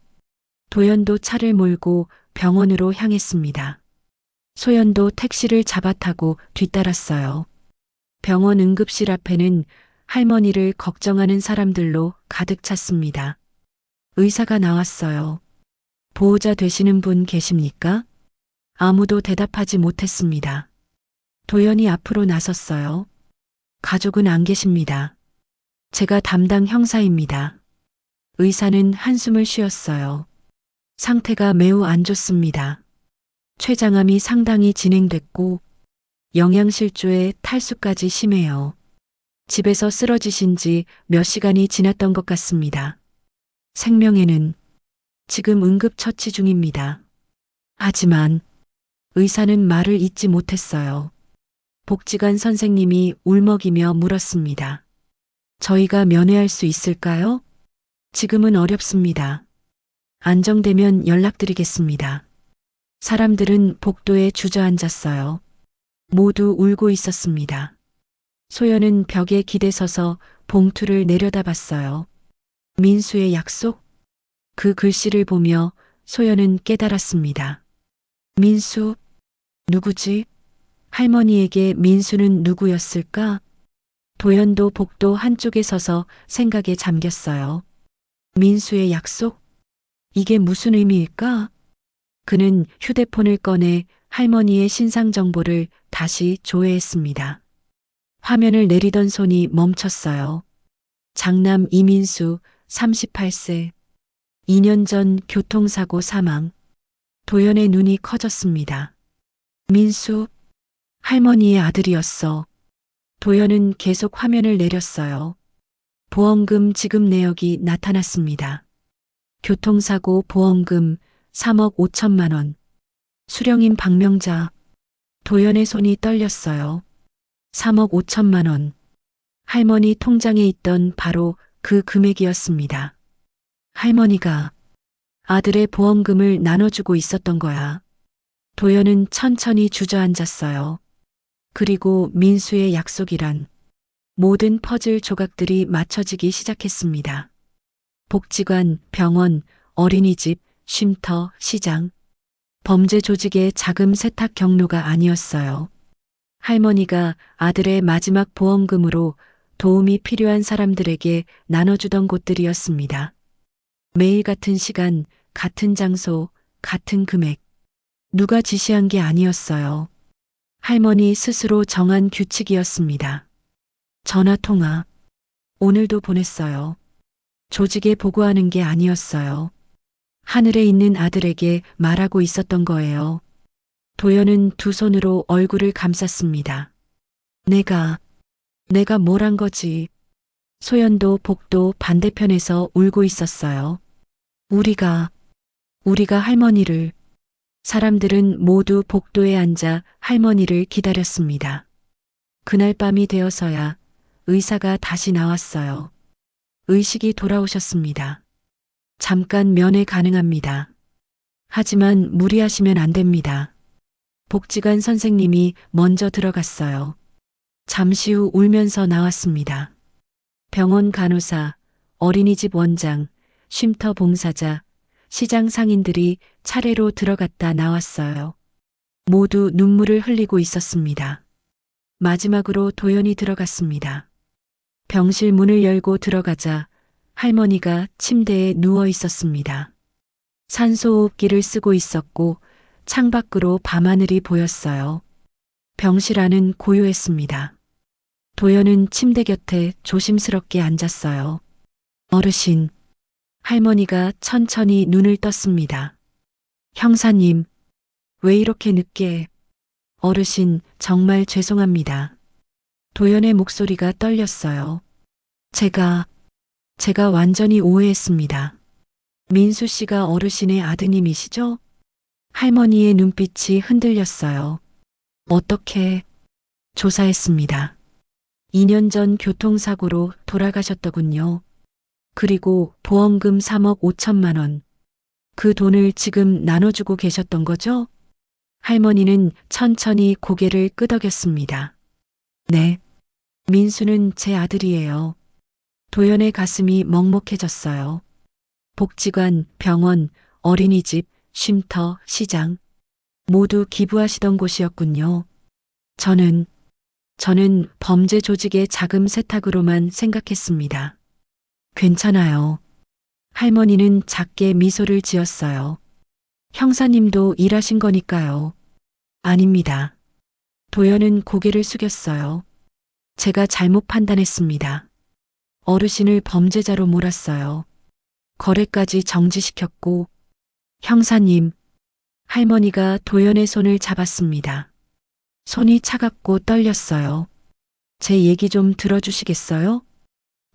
도연도 차를 몰고 병원으로 향했습니다. 소연도 택시를 잡아 타고 뒤따랐어요. 병원 응급실 앞에는 할머니를 걱정하는 사람들로 가득 찼습니다. 의사가 나왔어요. 보호자 되시는 분 계십니까? 아무도 대답하지 못했습니다. 도연이 앞으로 나섰어요. 가족은 안 계십니다. 제가 담당 형사입니다. 의사는 한숨을 쉬었어요. 상태가 매우 안 좋습니다. 췌장암이 상당히 진행됐고 영양실조에 탈수까지 심해요. 집에서 쓰러지신 지 몇 시간이 지났던 것 같습니다. 생명에는 지금 응급처치 중입니다. 하지만 의사는 말을 잇지 못했어요. 복지관 선생님이 울먹이며 물었습니다. 저희가 면회할 수 있을까요? 지금은 어렵습니다. 안정되면 연락드리겠습니다. 사람들은 복도에 주저앉았어요. 모두 울고 있었습니다. 소연은 벽에 기대서서 봉투를 내려다봤어요. 민수의 약속? 그 글씨를 보며 소연은 깨달았습니다. 민수? 누구지? 할머니에게 민수는 누구였을까? 도연도 복도 한쪽에 서서 생각에 잠겼어요. 민수의 약속? 이게 무슨 의미일까? 그는 휴대폰을 꺼내 할머니의 신상 정보를 다시 조회했습니다. 화면을 내리던 손이 멈췄어요. 장남 이민수 38세. 2년 전 교통사고 사망. 도연의 눈이 커졌습니다. 민수, 할머니의 아들이었어. 도연은 계속 화면을 내렸어요. 보험금 지급 내역이 나타났습니다. 교통사고 보험금 3억 5천만 원. 수령인 박명자. 도연의 손이 떨렸어요. 3억 5천만 원. 할머니 통장에 있던 바로 그 금액이었습니다. 할머니가 아들의 보험금을 나눠주고 있었던 거야. 도연은 천천히 주저앉았어요. 그리고 민수의 약속이란 모든 퍼즐 조각들이 맞춰지기 시작했습니다. 복지관, 병원, 어린이집, 쉼터, 시장. 범죄 조직의 자금 세탁 경로가 아니었어요. 할머니가 아들의 마지막 보험금으로 도움이 필요한 사람들에게 나눠주던 곳들이었습니다. 매일 같은 시간, 같은 장소, 같은 금액. 누가 지시한 게 아니었어요. 할머니 스스로 정한 규칙이었습니다. 전화통화. 오늘도 보냈어요. 조직에 보고하는 게 아니었어요. 하늘에 있는 아들에게 말하고 있었던 거예요. 도연은 두 손으로 얼굴을 감쌌습니다. 내가 뭘 한 거지. 소연도 복도 반대편에서 울고 있었어요. 우리가 할머니를. 사람들은 모두 복도에 앉아 할머니를 기다렸습니다. 그날 밤이 되어서야 의사가 다시 나왔어요. 의식이 돌아오셨습니다. 잠깐 면회 가능합니다. 하지만 무리하시면 안 됩니다. 복지관 선생님이 먼저 들어갔어요. 잠시 후 울면서 나왔습니다. 병원 간호사, 어린이집 원장, 쉼터 봉사자, 시장 상인들이 차례로 들어갔다 나왔어요. 모두 눈물을 흘리고 있었습니다. 마지막으로 도연이 들어갔습니다. 병실 문을 열고 들어가자 할머니가 침대에 누워 있었습니다. 산소호흡기를 쓰고 있었고 창밖으로 밤하늘이 보였어요. 병실 안은 고요했습니다. 도연은 침대 곁에 조심스럽게 앉았어요. 어르신, 할머니가 천천히 눈을 떴습니다. 형사님, 왜 이렇게 늦게? 어르신, 정말 죄송합니다. 도연의 목소리가 떨렸어요. 제가 완전히 오해했습니다. 민수 씨가 어르신의 아드님이시죠? 할머니의 눈빛이 흔들렸어요. 어떻게? 조사했습니다. 2년 전 교통사고로 돌아가셨더군요. 그리고 보험금 3억 5천만 원. 그 돈을 지금 나눠주고 계셨던 거죠? 할머니는 천천히 고개를 끄덕였습니다. 네. 민수는 제 아들이에요. 도연의 가슴이 먹먹해졌어요. 복지관, 병원, 어린이집, 쉼터, 시장. 모두 기부하시던 곳이었군요. 저는 범죄 조직의 자금 세탁으로만 생각했습니다. 괜찮아요. 할머니는 작게 미소를 지었어요. 형사님도 일하신 거니까요. 아닙니다. 도연은 고개를 숙였어요. 제가 잘못 판단했습니다. 어르신을 범죄자로 몰았어요. 거래까지 정지시켰고, 형사님, 할머니가 도연의 손을 잡았습니다. 손이 차갑고 떨렸어요. 제 얘기 좀 들어주시겠어요?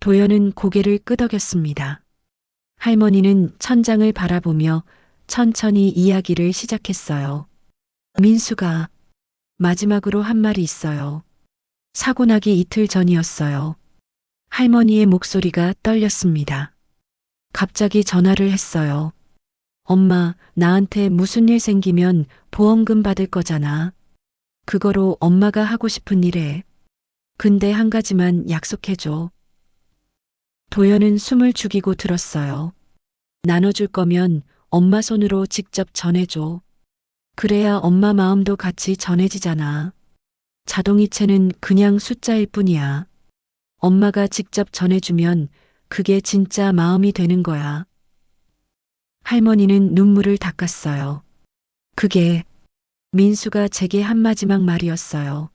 도연은 고개를 끄덕였습니다. 할머니는 천장을 바라보며 천천히 이야기를 시작했어요. 민수가 마지막으로 한 말이 있어요. 사고 나기 이틀 전이었어요. 할머니의 목소리가 떨렸습니다. 갑자기 전화를 했어요. 엄마, 나한테 무슨 일 생기면 보험금 받을 거잖아. 그거로 엄마가 하고 싶은 일 해. 근데 한 가지만 약속해줘. 도연은 숨을 죽이고 들었어요. 나눠줄 거면 엄마 손으로 직접 전해줘. 그래야 엄마 마음도 같이 전해지잖아. 자동이체는 그냥 숫자일 뿐이야. 엄마가 직접 전해주면 그게 진짜 마음이 되는 거야. 할머니는 눈물을 닦았어요. 그게 민수가 제게 한 마지막 말이었어요.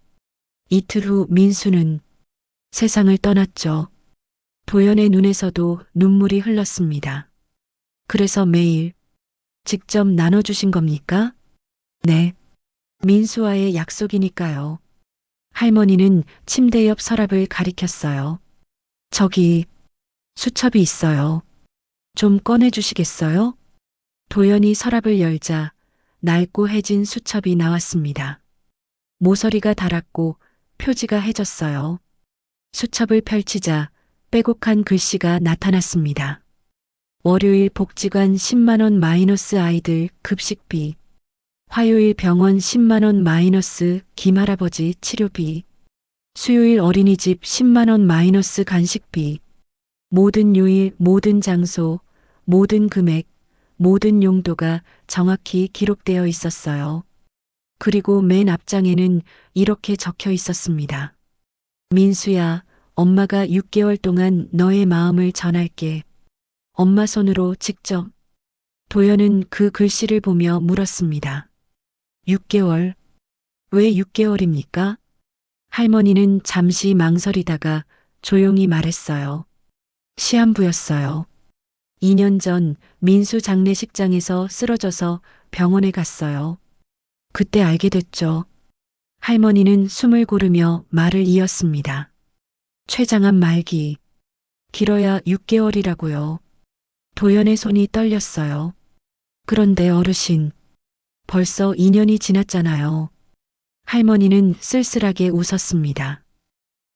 이틀 후 민수는 세상을 떠났죠. 도연의 눈에서도 눈물이 흘렀습니다. 그래서 매일 직접 나눠주신 겁니까? 네. 민수와의 약속이니까요. 할머니는 침대 옆 서랍을 가리켰어요. 저기 수첩이 있어요. 좀 꺼내주시겠어요? 도연이 서랍을 열자 낡고 해진 수첩이 나왔습니다. 모서리가 닳았고 표지가 해졌어요. 수첩을 펼치자 빼곡한 글씨가 나타났습니다. 월요일 복지관 10만 원 마이너스 아이들 급식비. 화요일 병원 10만 원 마이너스 김할아버지 치료비. 수요일 어린이집 10만 원 마이너스 간식비. 모든 요일, 모든 장소, 모든 금액, 모든 용도가 정확히 기록되어 있었어요. 그리고 맨 앞장에는 이렇게 적혀 있었습니다. 민수야, 엄마가 6개월 동안 너의 마음을 전할게. 엄마 손으로 직접. 도연은 그 글씨를 보며 물었습니다. 6개월? 왜 6개월입니까? 할머니는 잠시 망설이다가 조용히 말했어요. 시한부였어요. 2년 전 민수 장례식장에서 쓰러져서 병원에 갔어요. 그때 알게 됐죠. 할머니는 숨을 고르며 말을 이었습니다. 췌장암 말기. 길어야 6개월이라고요. 도연의 손이 떨렸어요. 그런데 어르신, 벌써 2년이 지났잖아요. 할머니는 쓸쓸하게 웃었습니다.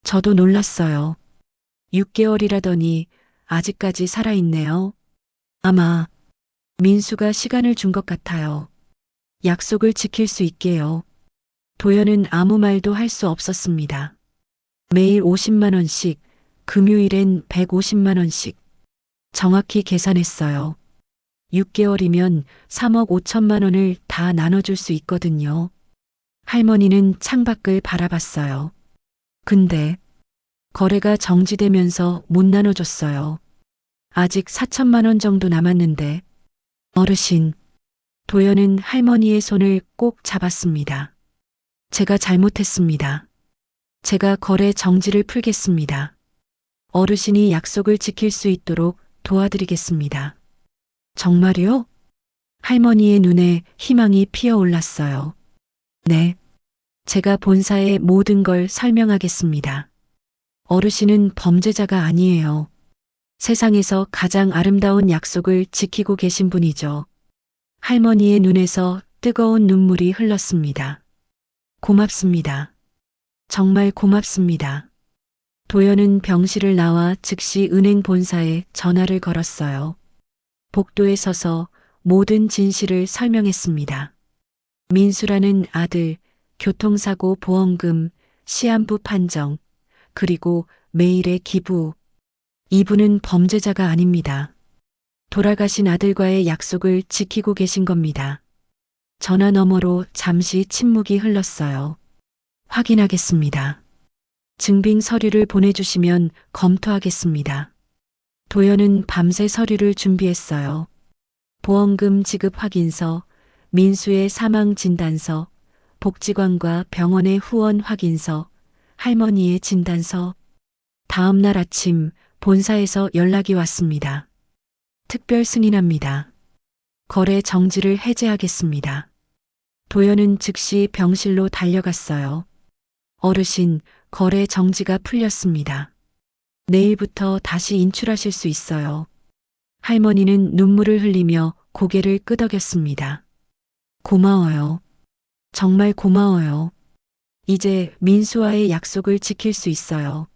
저도 놀랐어요. 6개월이라더니 아직까지 살아있네요. 아마 민수가 시간을 준 것 같아요. 약속을 지킬 수 있게요. 도연은 아무 말도 할 수 없었습니다. 매일 50만 원씩 금요일엔 150만 원씩. 정확히 계산했어요. 6개월이면 3억 5천만 원을 다 나눠줄 수 있거든요. 할머니는 창밖을 바라봤어요. 근데 거래가 정지되면서 못 나눠줬어요. 아직 4천만 원 정도 남았는데. 어르신, 도연은 할머니의 손을 꼭 잡았습니다. 제가 잘못했습니다. 제가 거래 정지를 풀겠습니다. 어르신이 약속을 지킬 수 있도록 도와드리겠습니다. 정말요? 할머니의 눈에 희망이 피어올랐어요. 네. 제가 본사에 모든 걸 설명하겠습니다. 어르신은 범죄자가 아니에요. 세상에서 가장 아름다운 약속을 지키고 계신 분이죠. 할머니의 눈에서 뜨거운 눈물이 흘렀습니다. 고맙습니다. 정말 고맙습니다. 도연은 병실을 나와 즉시 은행 본사에 전화를 걸었어요. 복도에 서서 모든 진실을 설명했습니다. 민수라는 아들, 교통사고 보험금, 시한부 판정, 그리고 매일의 기부. 이분은 범죄자가 아닙니다. 돌아가신 아들과의 약속을 지키고 계신 겁니다. 전화 너머로 잠시 침묵이 흘렀어요. 확인하겠습니다. 증빙 서류를 보내주시면 검토하겠습니다. 도연은 밤새 서류를 준비했어요. 보험금 지급 확인서, 민수의 사망 진단서, 복지관과 병원의 후원 확인서, 할머니의 진단서. 다음 날 아침 본사에서 연락이 왔습니다. 특별 승인합니다. 거래 정지를 해제하겠습니다. 도연은 즉시 병실로 달려갔어요. 어르신, 거래 정지가 풀렸습니다. 내일부터 다시 인출하실 수 있어요. 할머니는 눈물을 흘리며 고개를 끄덕였습니다. 고마워요. 정말 고마워요. 이제 민수와의 약속을 지킬 수 있어요.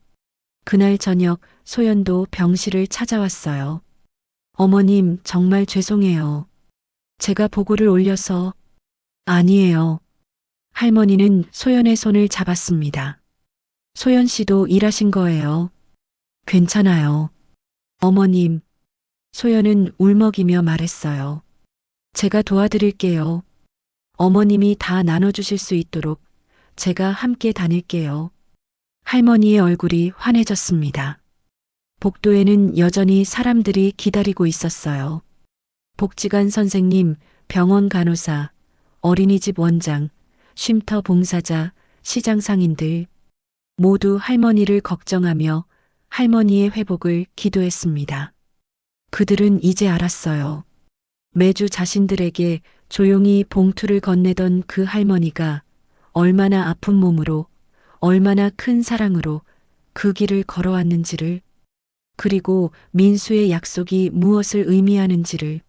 그날 저녁 소연도 병실을 찾아왔어요. 어머님, 정말 죄송해요. 제가 보고를 올려서. 아니에요. 할머니는 소연의 손을 잡았습니다. 소연 씨도 일하신 거예요. 괜찮아요. 어머님. 소연은 울먹이며 말했어요. 제가 도와드릴게요. 어머님이 다 나눠주실 수 있도록 제가 함께 다닐게요. 할머니의 얼굴이 환해졌습니다. 복도에는 여전히 사람들이 기다리고 있었어요. 복지관 선생님, 병원 간호사, 어린이집 원장, 쉼터 봉사자, 시장 상인들 모두 할머니를 걱정하며 할머니의 회복을 기도했습니다. 그들은 이제 알았어요. 매주 자신들에게 조용히 봉투를 건네던 그 할머니가 얼마나 아픈 몸으로, 얼마나 큰 사랑으로 그 길을 걸어왔는지를, 그리고 민수의 약속이 무엇을 의미하는지를.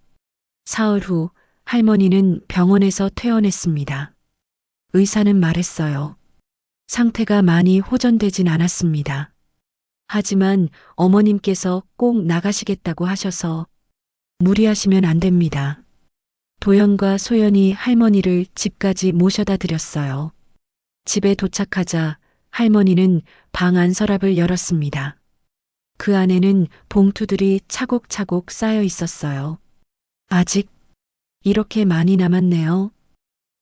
사흘 후 할머니는 병원에서 퇴원했습니다. 의사는 말했어요. 상태가 많이 호전되진 않았습니다. 하지만 어머님께서 꼭 나가시겠다고 하셔서 무리하시면 안 됩니다. 도연과 소연이 할머니를 집까지 모셔다 드렸어요. 집에 도착하자 할머니는 방 안 서랍을 열었습니다. 그 안에는 봉투들이 차곡차곡 쌓여 있었어요. 아직 이렇게 많이 남았네요.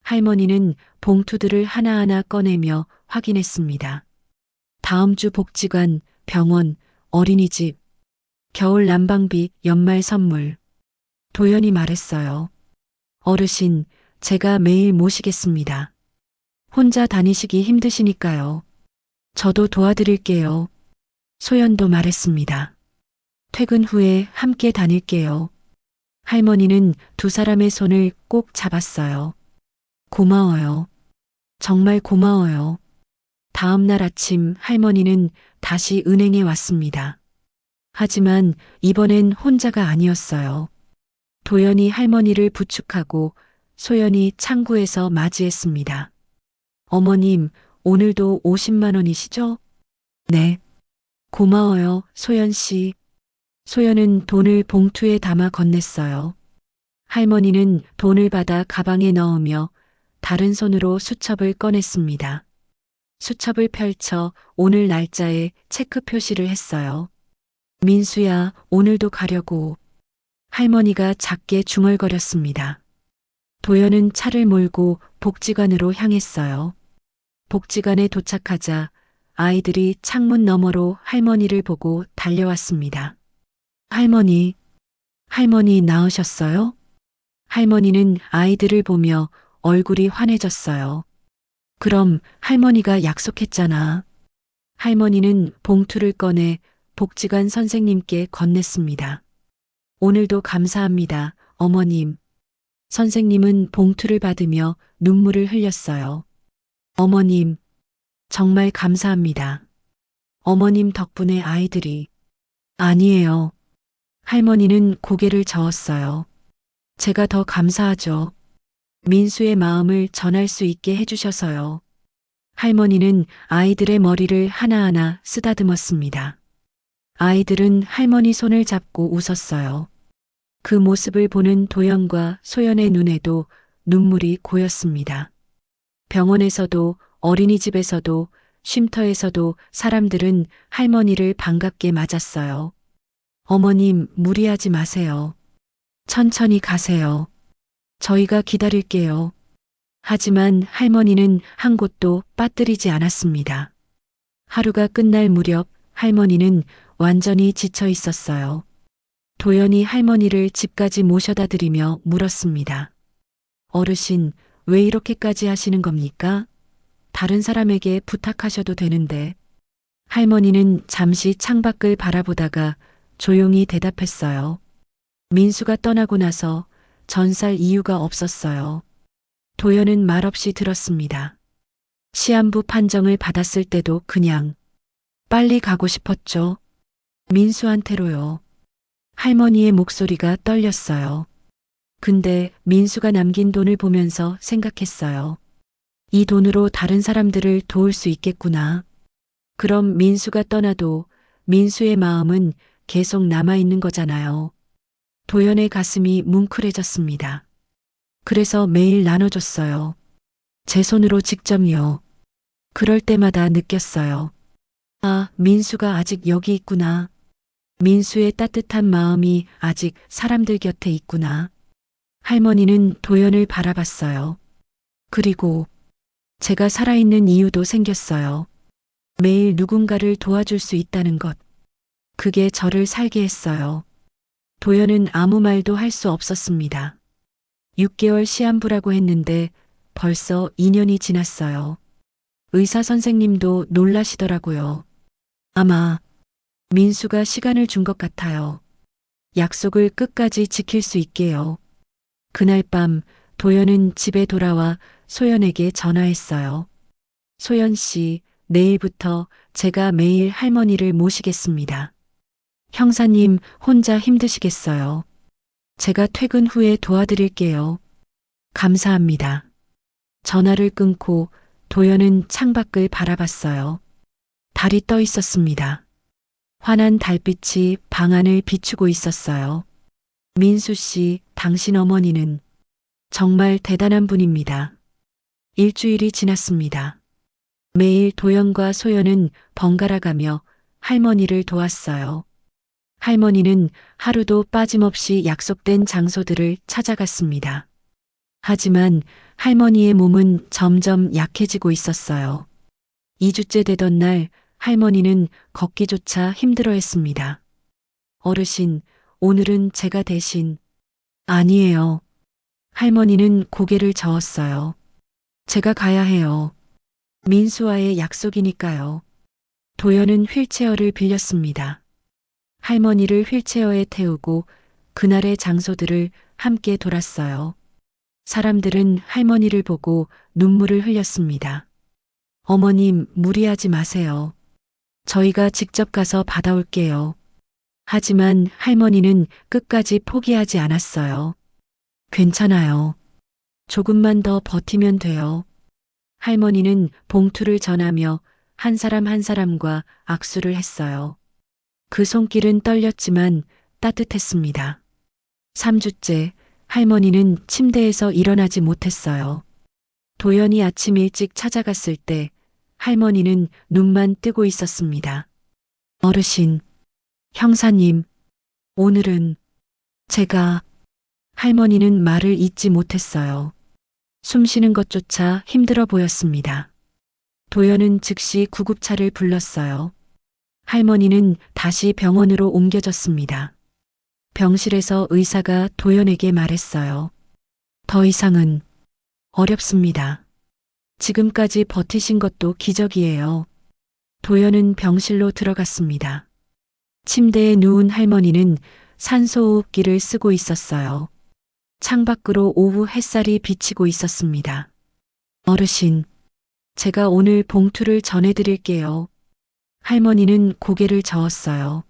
할머니는 봉투들을 하나하나 꺼내며 확인했습니다. 다음 주 복지관, 병원, 어린이집, 겨울 난방비, 연말 선물. 도연이 말했어요. 어르신, 제가 매일 모시겠습니다. 혼자 다니시기 힘드시니까요. 저도 도와드릴게요. 소연도 말했습니다. 퇴근 후에 함께 다닐게요. 할머니는 두 사람의 손을 꼭 잡았어요. 고마워요. 정말 고마워요. 다음 날 아침 할머니는 다시 은행에 왔습니다. 하지만 이번엔 혼자가 아니었어요. 도연이 할머니를 부축하고 소연이 창구에서 맞이했습니다. 어머님, 오늘도 50만 원이시죠? 네. 고마워요, 소연 씨. 소연은 돈을 봉투에 담아 건넸어요. 할머니는 돈을 받아 가방에 넣으며 다른 손으로 수첩을 꺼냈습니다. 수첩을 펼쳐 오늘 날짜에 체크 표시를 했어요. 민수야, 오늘도 가려고. 할머니가 작게 중얼거렸습니다. 도연은 차를 몰고 복지관으로 향했어요. 복지관에 도착하자 아이들이 창문 너머로 할머니를 보고 달려왔습니다. 할머니, 할머니 나으셨어요? 할머니는 아이들을 보며 얼굴이 환해졌어요. 그럼 할머니가 약속했잖아. 할머니는 봉투를 꺼내 복지관 선생님께 건넸습니다. 오늘도 감사합니다, 어머님. 선생님은 봉투를 받으며 눈물을 흘렸어요. 어머님, 정말 감사합니다. 어머님 덕분에 아이들이. 아니에요. 할머니는 고개를 저었어요. 제가 더 감사하죠. 민수의 마음을 전할 수 있게 해주셔서요. 할머니는 아이들의 머리를 하나하나 쓰다듬었습니다. 아이들은 할머니 손을 잡고 웃었어요. 그 모습을 보는 도연과 소연의 눈에도 눈물이 고였습니다. 병원에서도 어린이집에서도 쉼터에서도 사람들은 할머니를 반갑게 맞았어요. 어머님, 무리하지 마세요. 천천히 가세요. 저희가 기다릴게요. 하지만 할머니는 한 곳도 빠뜨리지 않았습니다. 하루가 끝날 무렵 할머니는 완전히 지쳐 있었어요. 도연이 할머니를 집까지 모셔다 드리며 물었습니다. 어르신, 왜 이렇게까지 하시는 겁니까? 다른 사람에게 부탁하셔도 되는데. 할머니는 잠시 창밖을 바라보다가 조용히 대답했어요. 민수가 떠나고 나서 전살 이유가 없었어요. 도연은 말없이 들었습니다. 시한부 판정을 받았을 때도 그냥 빨리 가고 싶었죠. 민수한테로요. 할머니의 목소리가 떨렸어요. 근데 민수가 남긴 돈을 보면서 생각했어요. 이 돈으로 다른 사람들을 도울 수 있겠구나. 그럼 민수가 떠나도 민수의 마음은 계속 남아있는 거잖아요. 도연의 가슴이 뭉클해졌습니다. 그래서 매일 나눠줬어요. 제 손으로 직접요. 그럴 때마다 느꼈어요. 아, 민수가 아직 여기 있구나. 민수의 따뜻한 마음이 아직 사람들 곁에 있구나. 할머니는 도연을 바라봤어요. 그리고 제가 살아있는 이유도 생겼어요. 매일 누군가를 도와줄 수 있다는 것. 그게 저를 살게 했어요. 도연은 아무 말도 할 수 없었습니다. 6개월 시한부라고 했는데 벌써 2년이 지났어요. 의사 선생님도 놀라시더라고요. 아마 민수가 시간을 준 것 같아요. 약속을 끝까지 지킬 수 있게요. 그날 밤 도연은 집에 돌아와 소연에게 전화했어요. 소연 씨, 내일부터 제가 매일 할머니를 모시겠습니다. 형사님 혼자 힘드시겠어요. 제가 퇴근 후에 도와드릴게요. 감사합니다. 전화를 끊고 도연은 창밖을 바라봤어요. 달이 떠 있었습니다. 환한 달빛이 방 안을 비추고 있었어요. 민수 씨, 당신 어머니는 정말 대단한 분입니다. 일주일이 지났습니다. 매일 도연과 소연은 번갈아 가며 할머니를 도왔어요. 할머니는 하루도 빠짐없이 약속된 장소들을 찾아갔습니다. 하지만 할머니의 몸은 점점 약해지고 있었어요. 2주째 되던 날 할머니는 걷기조차 힘들어했습니다. 어르신, 오늘은 제가 대신. 아니에요. 할머니는 고개를 저었어요. 제가 가야 해요. 민수와의 약속이니까요. 도연은 휠체어를 빌렸습니다. 할머니를 휠체어에 태우고 그날의 장소들을 함께 돌았어요. 사람들은 할머니를 보고 눈물을 흘렸습니다. 어머님, 무리하지 마세요. 저희가 직접 가서 받아올게요. 하지만 할머니는 끝까지 포기하지 않았어요. 괜찮아요. 조금만 더 버티면 돼요. 할머니는 봉투를 전하며 한 사람 한 사람과 악수를 했어요. 그 손길은 떨렸지만 따뜻했습니다. 3주째 할머니는 침대에서 일어나지 못했어요. 도연이 아침 일찍 찾아갔을 때 할머니는 눈만 뜨고 있었습니다. 어르신, 형사님, 오늘은 제가 할머니는 말을 잇지 못했어요. 숨 쉬는 것조차 힘들어 보였습니다. 도연은 즉시 구급차를 불렀어요. 할머니는 다시 병원으로 옮겨졌습니다. 병실에서 의사가 도연에게 말했어요. 더 이상은 어렵습니다. 지금까지 버티신 것도 기적이에요. 도연은 병실로 들어갔습니다. 침대에 누운 할머니는 산소호흡기를 쓰고 있었어요. 창밖으로 오후 햇살이 비치고 있었습니다. 어르신, 제가 오늘 봉투를 전해드릴게요. 할머니는 고개를 저었어요.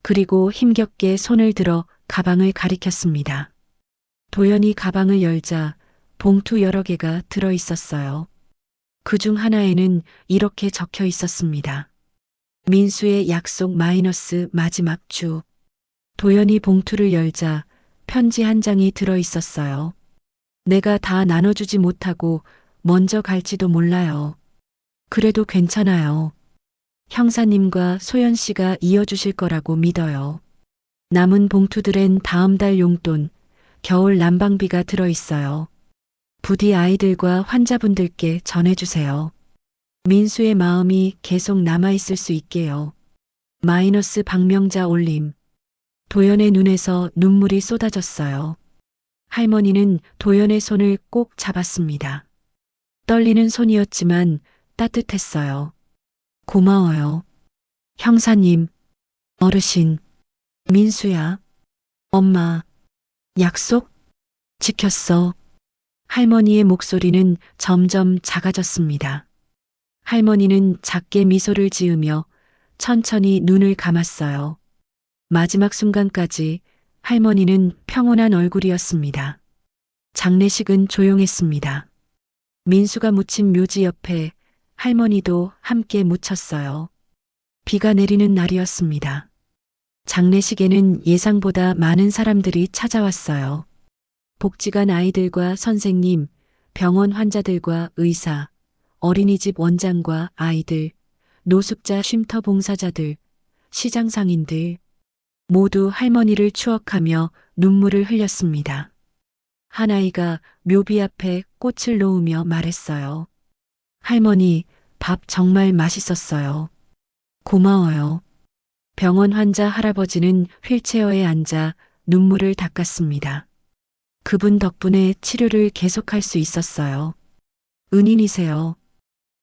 그리고 힘겹게 손을 들어 가방을 가리켰습니다. 도연이 가방을 열자 봉투 여러 개가 들어 있었어요. 그중 하나에는 이렇게 적혀 있었습니다. 민수의 약속 마이너스 마지막 주. 도연이 봉투를 열자 편지 한 장이 들어 있었어요. 내가 다 나눠주지 못하고 먼저 갈지도 몰라요. 그래도 괜찮아요. 형사님과 소연 씨가 이어주실 거라고 믿어요. 남은 봉투들엔 다음 달 용돈, 겨울 난방비가 들어 있어요. 부디 아이들과 환자분들께 전해주세요. 민수의 마음이 계속 남아있을 수 있게요. 마이너스 박명자 올림. 도연의 눈에서 눈물이 쏟아졌어요. 할머니는 도연의 손을 꼭 잡았습니다. 떨리는 손이었지만 따뜻했어요. 고마워요. 형사님, 어르신, 민수야, 엄마, 약속? 지켰어. 할머니의 목소리는 점점 작아졌습니다. 할머니는 작게 미소를 지으며 천천히 눈을 감았어요. 마지막 순간까지 할머니는 평온한 얼굴이었습니다. 장례식은 조용했습니다. 민수가 묻힌 묘지 옆에 할머니도 함께 묻혔어요. 비가 내리는 날이었습니다. 장례식에는 예상보다 많은 사람들이 찾아왔어요. 복지관 아이들과 선생님, 병원 환자들과 의사, 어린이집 원장과 아이들, 노숙자 쉼터 봉사자들, 시장 상인들, 모두 할머니를 추억하며 눈물을 흘렸습니다. 한 아이가 묘비 앞에 꽃을 놓으며 말했어요. 할머니, 밥 정말 맛있었어요. 고마워요. 병원 환자 할아버지는 휠체어에 앉아 눈물을 닦았습니다. 그분 덕분에 치료를 계속할 수 있었어요. 은인이세요.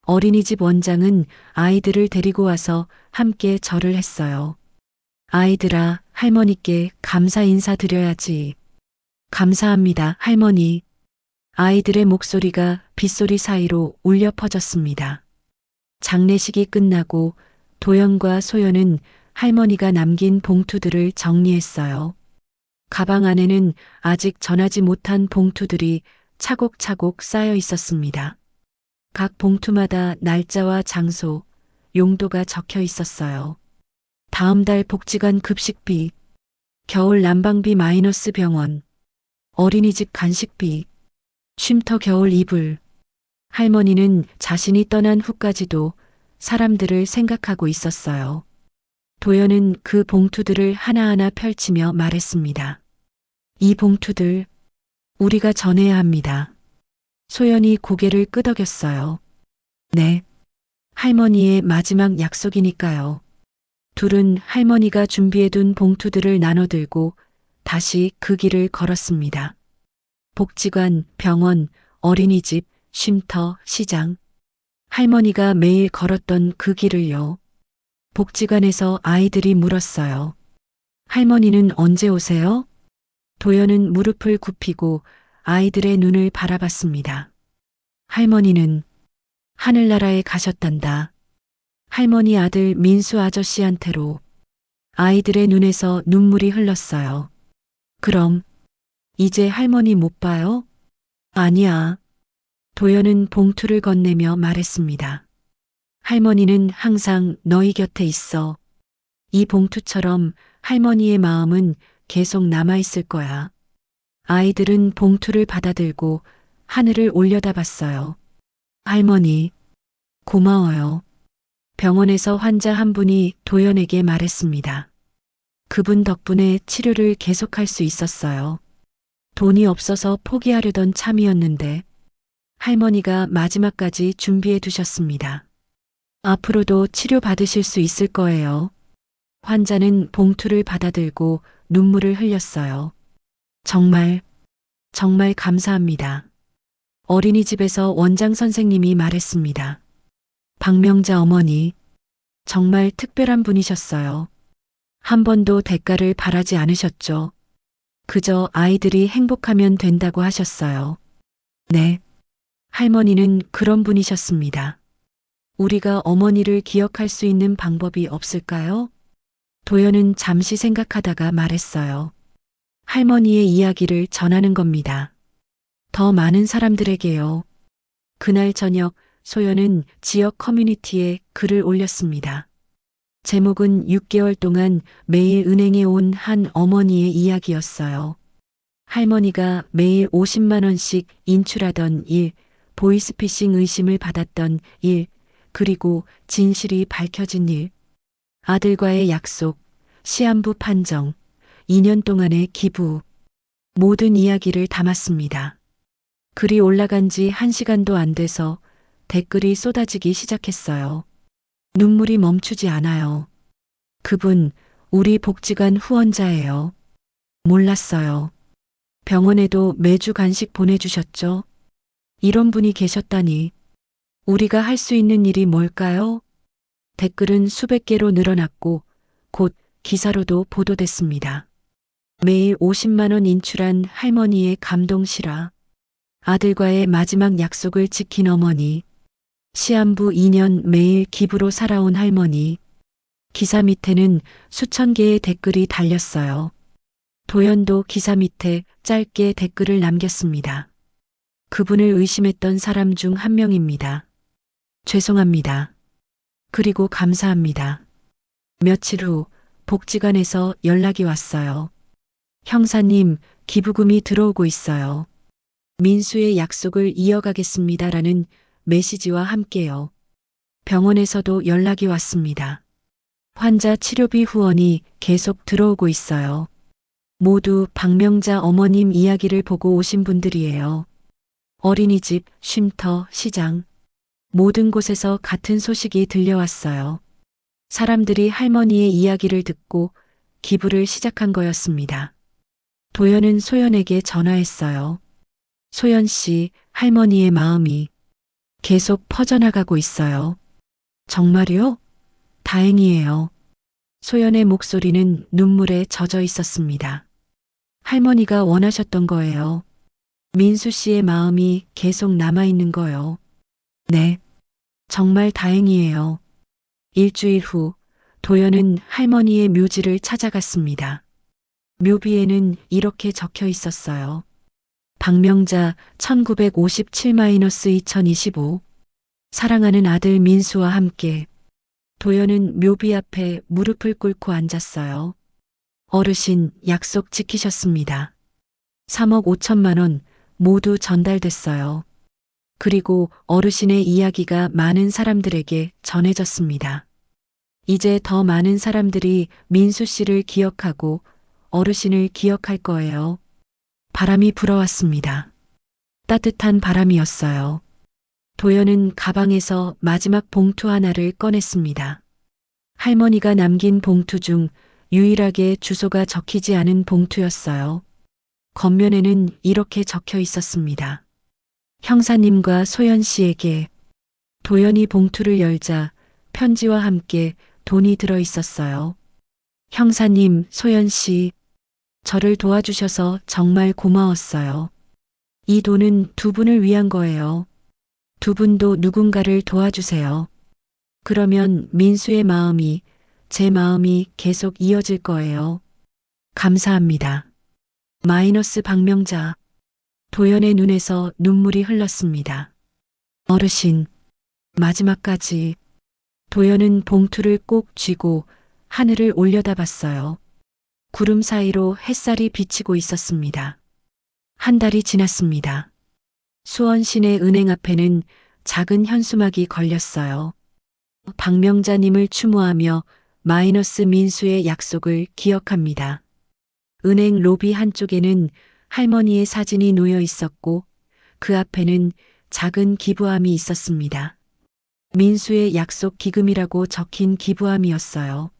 어린이집 원장은 아이들을 데리고 와서 함께 절을 했어요. 아이들아, 할머니께 감사 인사 드려야지. 감사합니다, 할머니. 아이들의 목소리가 빗소리 사이로 울려 퍼졌습니다. 장례식이 끝나고 도연과 소연은 할머니가 남긴 봉투들을 정리했어요. 가방 안에는 아직 전하지 못한 봉투들이 차곡차곡 쌓여 있었습니다. 각 봉투마다 날짜와 장소, 용도가 적혀 있었어요. 다음 달 복지관 급식비, 겨울 난방비 마이너스 병원, 어린이집 간식비, 쉼터 겨울 이불. 할머니는 자신이 떠난 후까지도 사람들을 생각하고 있었어요. 도연은 그 봉투들을 하나하나 펼치며 말했습니다. 이 봉투들, 우리가 전해야 합니다. 소연이 고개를 끄덕였어요. 네. 할머니의 마지막 약속이니까요. 둘은 할머니가 준비해둔 봉투들을 나눠들고 다시 그 길을 걸었습니다. 복지관, 병원, 어린이집, 쉼터, 시장. 할머니가 매일 걸었던 그 길을요. 복지관에서 아이들이 물었어요. 할머니는 언제 오세요? 도연은 무릎을 굽히고 아이들의 눈을 바라봤습니다. 할머니는 하늘나라에 가셨단다. 할머니 아들 민수 아저씨한테로. 아이들의 눈에서 눈물이 흘렀어요. 그럼 이제 할머니 못 봐요? 아니야. 도연은 봉투를 건네며 말했습니다. 할머니는 항상 너희 곁에 있어. 이 봉투처럼 할머니의 마음은 계속 남아있을 거야. 아이들은 봉투를 받아들고 하늘을 올려다봤어요. 할머니, 고마워요. 병원에서 환자 한 분이 도연에게 말했습니다. 그분 덕분에 치료를 계속할 수 있었어요. 돈이 없어서 포기하려던 참이었는데 할머니가 마지막까지 준비해 두셨습니다. 앞으로도 치료받으실 수 있을 거예요. 환자는 봉투를 받아들고 눈물을 흘렸어요. 정말, 정말 감사합니다. 어린이집에서 원장 선생님이 말했습니다. 박명자 어머니, 정말 특별한 분이셨어요. 한 번도 대가를 바라지 않으셨죠. 그저 아이들이 행복하면 된다고 하셨어요. 네. 할머니는 그런 분이셨습니다. 우리가 어머니를 기억할 수 있는 방법이 없을까요? 도연은 잠시 생각하다가 말했어요. 할머니의 이야기를 전하는 겁니다. 더 많은 사람들에게요. 그날 저녁 소연은 지역 커뮤니티에 글을 올렸습니다. 제목은 6개월 동안 매일 은행에 온 한 어머니의 이야기였어요. 할머니가 매일 50만 원씩 인출하던 일, 보이스피싱 의심을 받았던 일, 그리고 진실이 밝혀진 일, 아들과의 약속, 시한부 판정, 2년 동안의 기부, 모든 이야기를 담았습니다. 글이 올라간 지 1시간도 안 돼서 댓글이 쏟아지기 시작했어요. 눈물이 멈추지 않아요. 그분, 우리 복지관 후원자예요. 몰랐어요. 병원에도 매주 간식 보내주셨죠? 이런 분이 계셨다니. 우리가 할 수 있는 일이 뭘까요? 댓글은 수백 개로 늘어났고 곧 기사로도 보도됐습니다. 매일 50만 원 인출한 할머니의 감동 실화. 아들과의 마지막 약속을 지킨 어머니. 시한부 2년 매일 기부로 살아온 할머니. 기사 밑에는 수천 개의 댓글이 달렸어요. 도연도 기사 밑에 짧게 댓글을 남겼습니다. 그분을 의심했던 사람 중 한 명입니다. 죄송합니다. 그리고 감사합니다. 며칠 후 복지관에서 연락이 왔어요. 형사님, 기부금이 들어오고 있어요. 민수의 약속을 이어가겠습니다라는 메시지와 함께요. 병원에서도 연락이 왔습니다. 환자 치료비 후원이 계속 들어오고 있어요. 모두 박명자 어머님 이야기를 보고 오신 분들이에요. 어린이집, 쉼터, 시장, 모든 곳에서 같은 소식이 들려왔어요. 사람들이 할머니의 이야기를 듣고 기부를 시작한 거였습니다. 도연은 소연에게 전화했어요. 소연 씨, 할머니의 마음이 계속 퍼져나가고 있어요. 정말요? 다행이에요. 소연의 목소리는 눈물에 젖어 있었습니다. 할머니가 원하셨던 거예요. 민수 씨의 마음이 계속 남아있는 거요. 네. 정말 다행이에요. 일주일 후 도연은 할머니의 묘지를 찾아갔습니다. 묘비에는 이렇게 적혀 있었어요. 박명자 1957-2025 사랑하는 아들 민수와 함께. 도연은 묘비 앞에 무릎을 꿇고 앉았어요. 어르신, 약속 지키셨습니다. 3억 5천만 원 모두 전달됐어요. 그리고 어르신의 이야기가 많은 사람들에게 전해졌습니다. 이제 더 많은 사람들이 민수 씨를 기억하고 어르신을 기억할 거예요. 바람이 불어왔습니다. 따뜻한 바람이었어요. 도연은 가방에서 마지막 봉투 하나를 꺼냈습니다. 할머니가 남긴 봉투 중 유일하게 주소가 적히지 않은 봉투였어요. 겉면에는 이렇게 적혀 있었습니다. 형사님과 소연 씨에게. 도연이 봉투를 열자 편지와 함께 돈이 들어 있었어요. 형사님, 소연 씨, 저를 도와주셔서 정말 고마웠어요. 이 돈은 두 분을 위한 거예요. 두 분도 누군가를 도와주세요. 그러면 민수의 마음이, 제 마음이 계속 이어질 거예요. 감사합니다. 마이너스 박명자. 도연의 눈에서 눈물이 흘렀습니다. 어르신, 마지막까지. 도연은 봉투를 꼭 쥐고 하늘을 올려다봤어요. 구름 사이로 햇살이 비치고 있었습니다. 한 달이 지났습니다. 수원시내 은행 앞에는 작은 현수막이 걸렸어요. 박명자님을 추모하며 마이너스 민수의 약속을 기억합니다. 은행 로비 한쪽에는 할머니의 사진이 놓여 있었고 그 앞에는 작은 기부함이 있었습니다. 민수의 약속 기금이라고 적힌 기부함이었어요.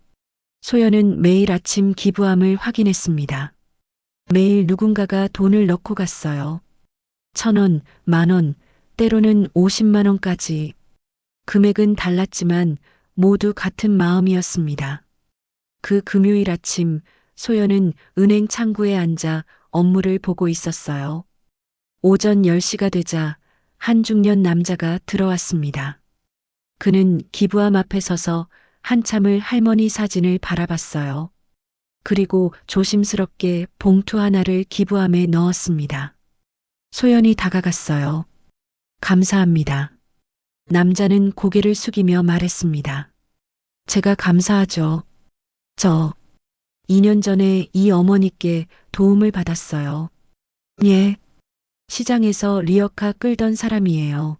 소연은 매일 아침 기부함을 확인했습니다. 매일 누군가가 돈을 넣고 갔어요. 1,000원, 10,000원, 때로는 50만 원까지. 금액은 달랐지만 모두 같은 마음이었습니다. 그 금요일 아침 소연은 은행 창구에 앉아 업무를 보고 있었어요. 오전 10시가 되자 한 중년 남자가 들어왔습니다. 그는 기부함 앞에 서서 한참을 할머니 사진을 바라봤어요. 그리고 조심스럽게 봉투 하나를 기부함에 넣었습니다. 소연이 다가갔어요. 감사합니다. 남자는 고개를 숙이며 말했습니다. 제가 감사하죠. 저 2년 전에 이 어머니께 도움을 받았어요. 예. 시장에서 리어카 끌던 사람이에요.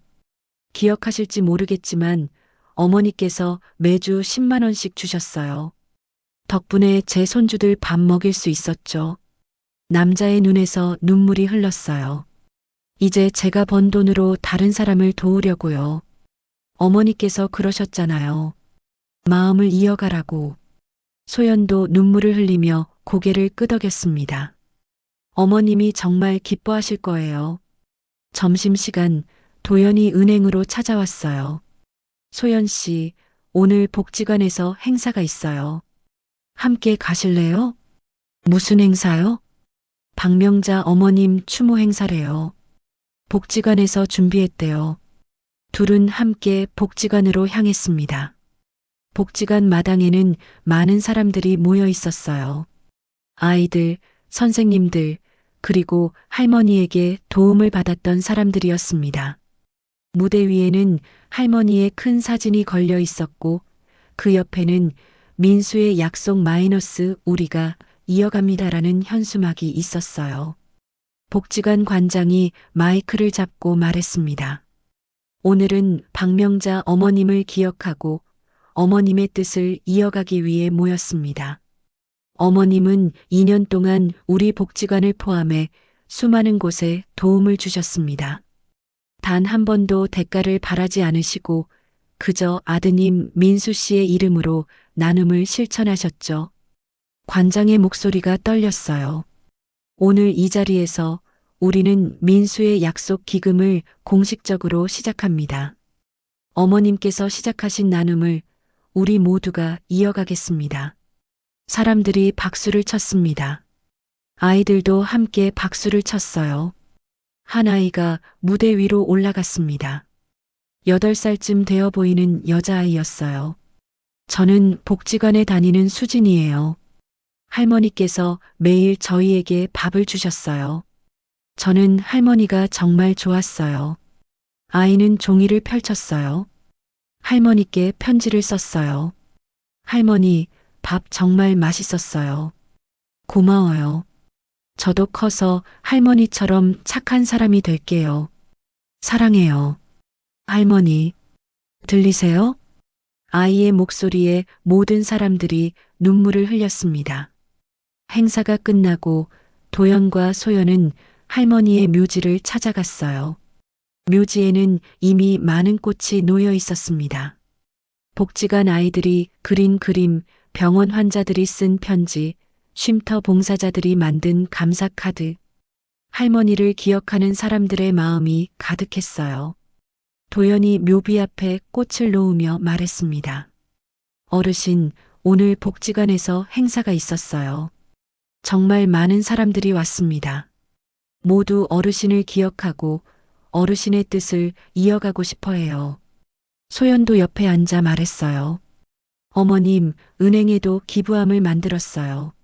기억하실지 모르겠지만 어머니께서 매주 10만 원씩 주셨어요. 덕분에 제 손주들 밥 먹일 수 있었죠. 남자의 눈에서 눈물이 흘렀어요. 이제 제가 번 돈으로 다른 사람을 도우려고요. 어머니께서 그러셨잖아요. 마음을 이어가라고. 소연도 눈물을 흘리며 고개를 끄덕였습니다. 어머님이 정말 기뻐하실 거예요. 점심시간 도연이 은행으로 찾아왔어요. 소연 씨, 오늘 복지관에서 행사가 있어요. 함께 가실래요? 무슨 행사요? 박명자 어머님 추모 행사래요. 복지관에서 준비했대요. 둘은 함께 복지관으로 향했습니다. 복지관 마당에는 많은 사람들이 모여 있었어요. 아이들, 선생님들, 그리고 할머니에게 도움을 받았던 사람들이었습니다. 무대 위에는 할머니의 큰 사진이 걸려 있었고 그 옆에는 민수의 약속 마이너스 우리가 이어갑니다라는 현수막이 있었어요. 복지관 관장이 마이크를 잡고 말했습니다. 오늘은 박명자 어머님을 기억하고 어머님의 뜻을 이어가기 위해 모였습니다. 어머님은 2년 동안 우리 복지관을 포함해 수많은 곳에 도움을 주셨습니다. 단 한 번도 대가를 바라지 않으시고 그저 아드님 민수 씨의 이름으로 나눔을 실천하셨죠. 관장의 목소리가 떨렸어요. 오늘 이 자리에서 우리는 민수의 약속 기금을 공식적으로 시작합니다. 어머님께서 시작하신 나눔을 우리 모두가 이어가겠습니다. 사람들이 박수를 쳤습니다. 아이들도 함께 박수를 쳤어요. 한 아이가 무대 위로 올라갔습니다. 8살쯤 되어 보이는 여자아이였어요. 저는 복지관에 다니는 수진이에요. 할머니께서 매일 저희에게 밥을 주셨어요. 저는 할머니가 정말 좋았어요. 아이는 종이를 펼쳤어요. 할머니께 편지를 썼어요. 할머니, 밥 정말 맛있었어요. 고마워요. 저도 커서 할머니처럼 착한 사람이 될게요. 사랑해요. 할머니, 들리세요? 아이의 목소리에 모든 사람들이 눈물을 흘렸습니다. 행사가 끝나고 도연과 소연은 할머니의 묘지를 찾아갔어요. 묘지에는 이미 많은 꽃이 놓여 있었습니다. 복지관 아이들이 그린 그림, 병원 환자들이 쓴 편지, 쉼터 봉사자들이 만든 감사 카드. 할머니를 기억하는 사람들의 마음이 가득했어요. 도연이 묘비 앞에 꽃을 놓으며 말했습니다. 어르신, 오늘 복지관에서 행사가 있었어요. 정말 많은 사람들이 왔습니다. 모두 어르신을 기억하고 어르신의 뜻을 이어가고 싶어 해요. 소연도 옆에 앉아 말했어요. 어머님, 은행에도 기부함을 만들었어요.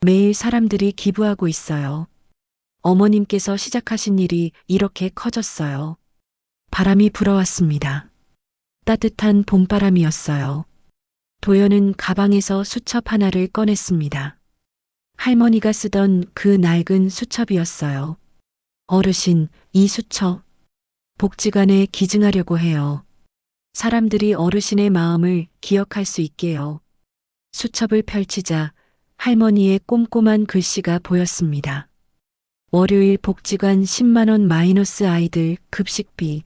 매일 사람들이 기부하고 있어요. 어머님께서 시작하신 일이 이렇게 커졌어요. 바람이 불어왔습니다. 따뜻한 봄바람이었어요. 도연은 가방에서 수첩 하나를 꺼냈습니다. 할머니가 쓰던 그 낡은 수첩이었어요. 어르신, 이 수첩. 복지관에 기증하려고 해요. 사람들이 어르신의 마음을 기억할 수 있게요. 수첩을 펼치자 할머니의 꼼꼼한 글씨가 보였습니다. 월요일 복지관 10만 원 마이너스 아이들 급식비.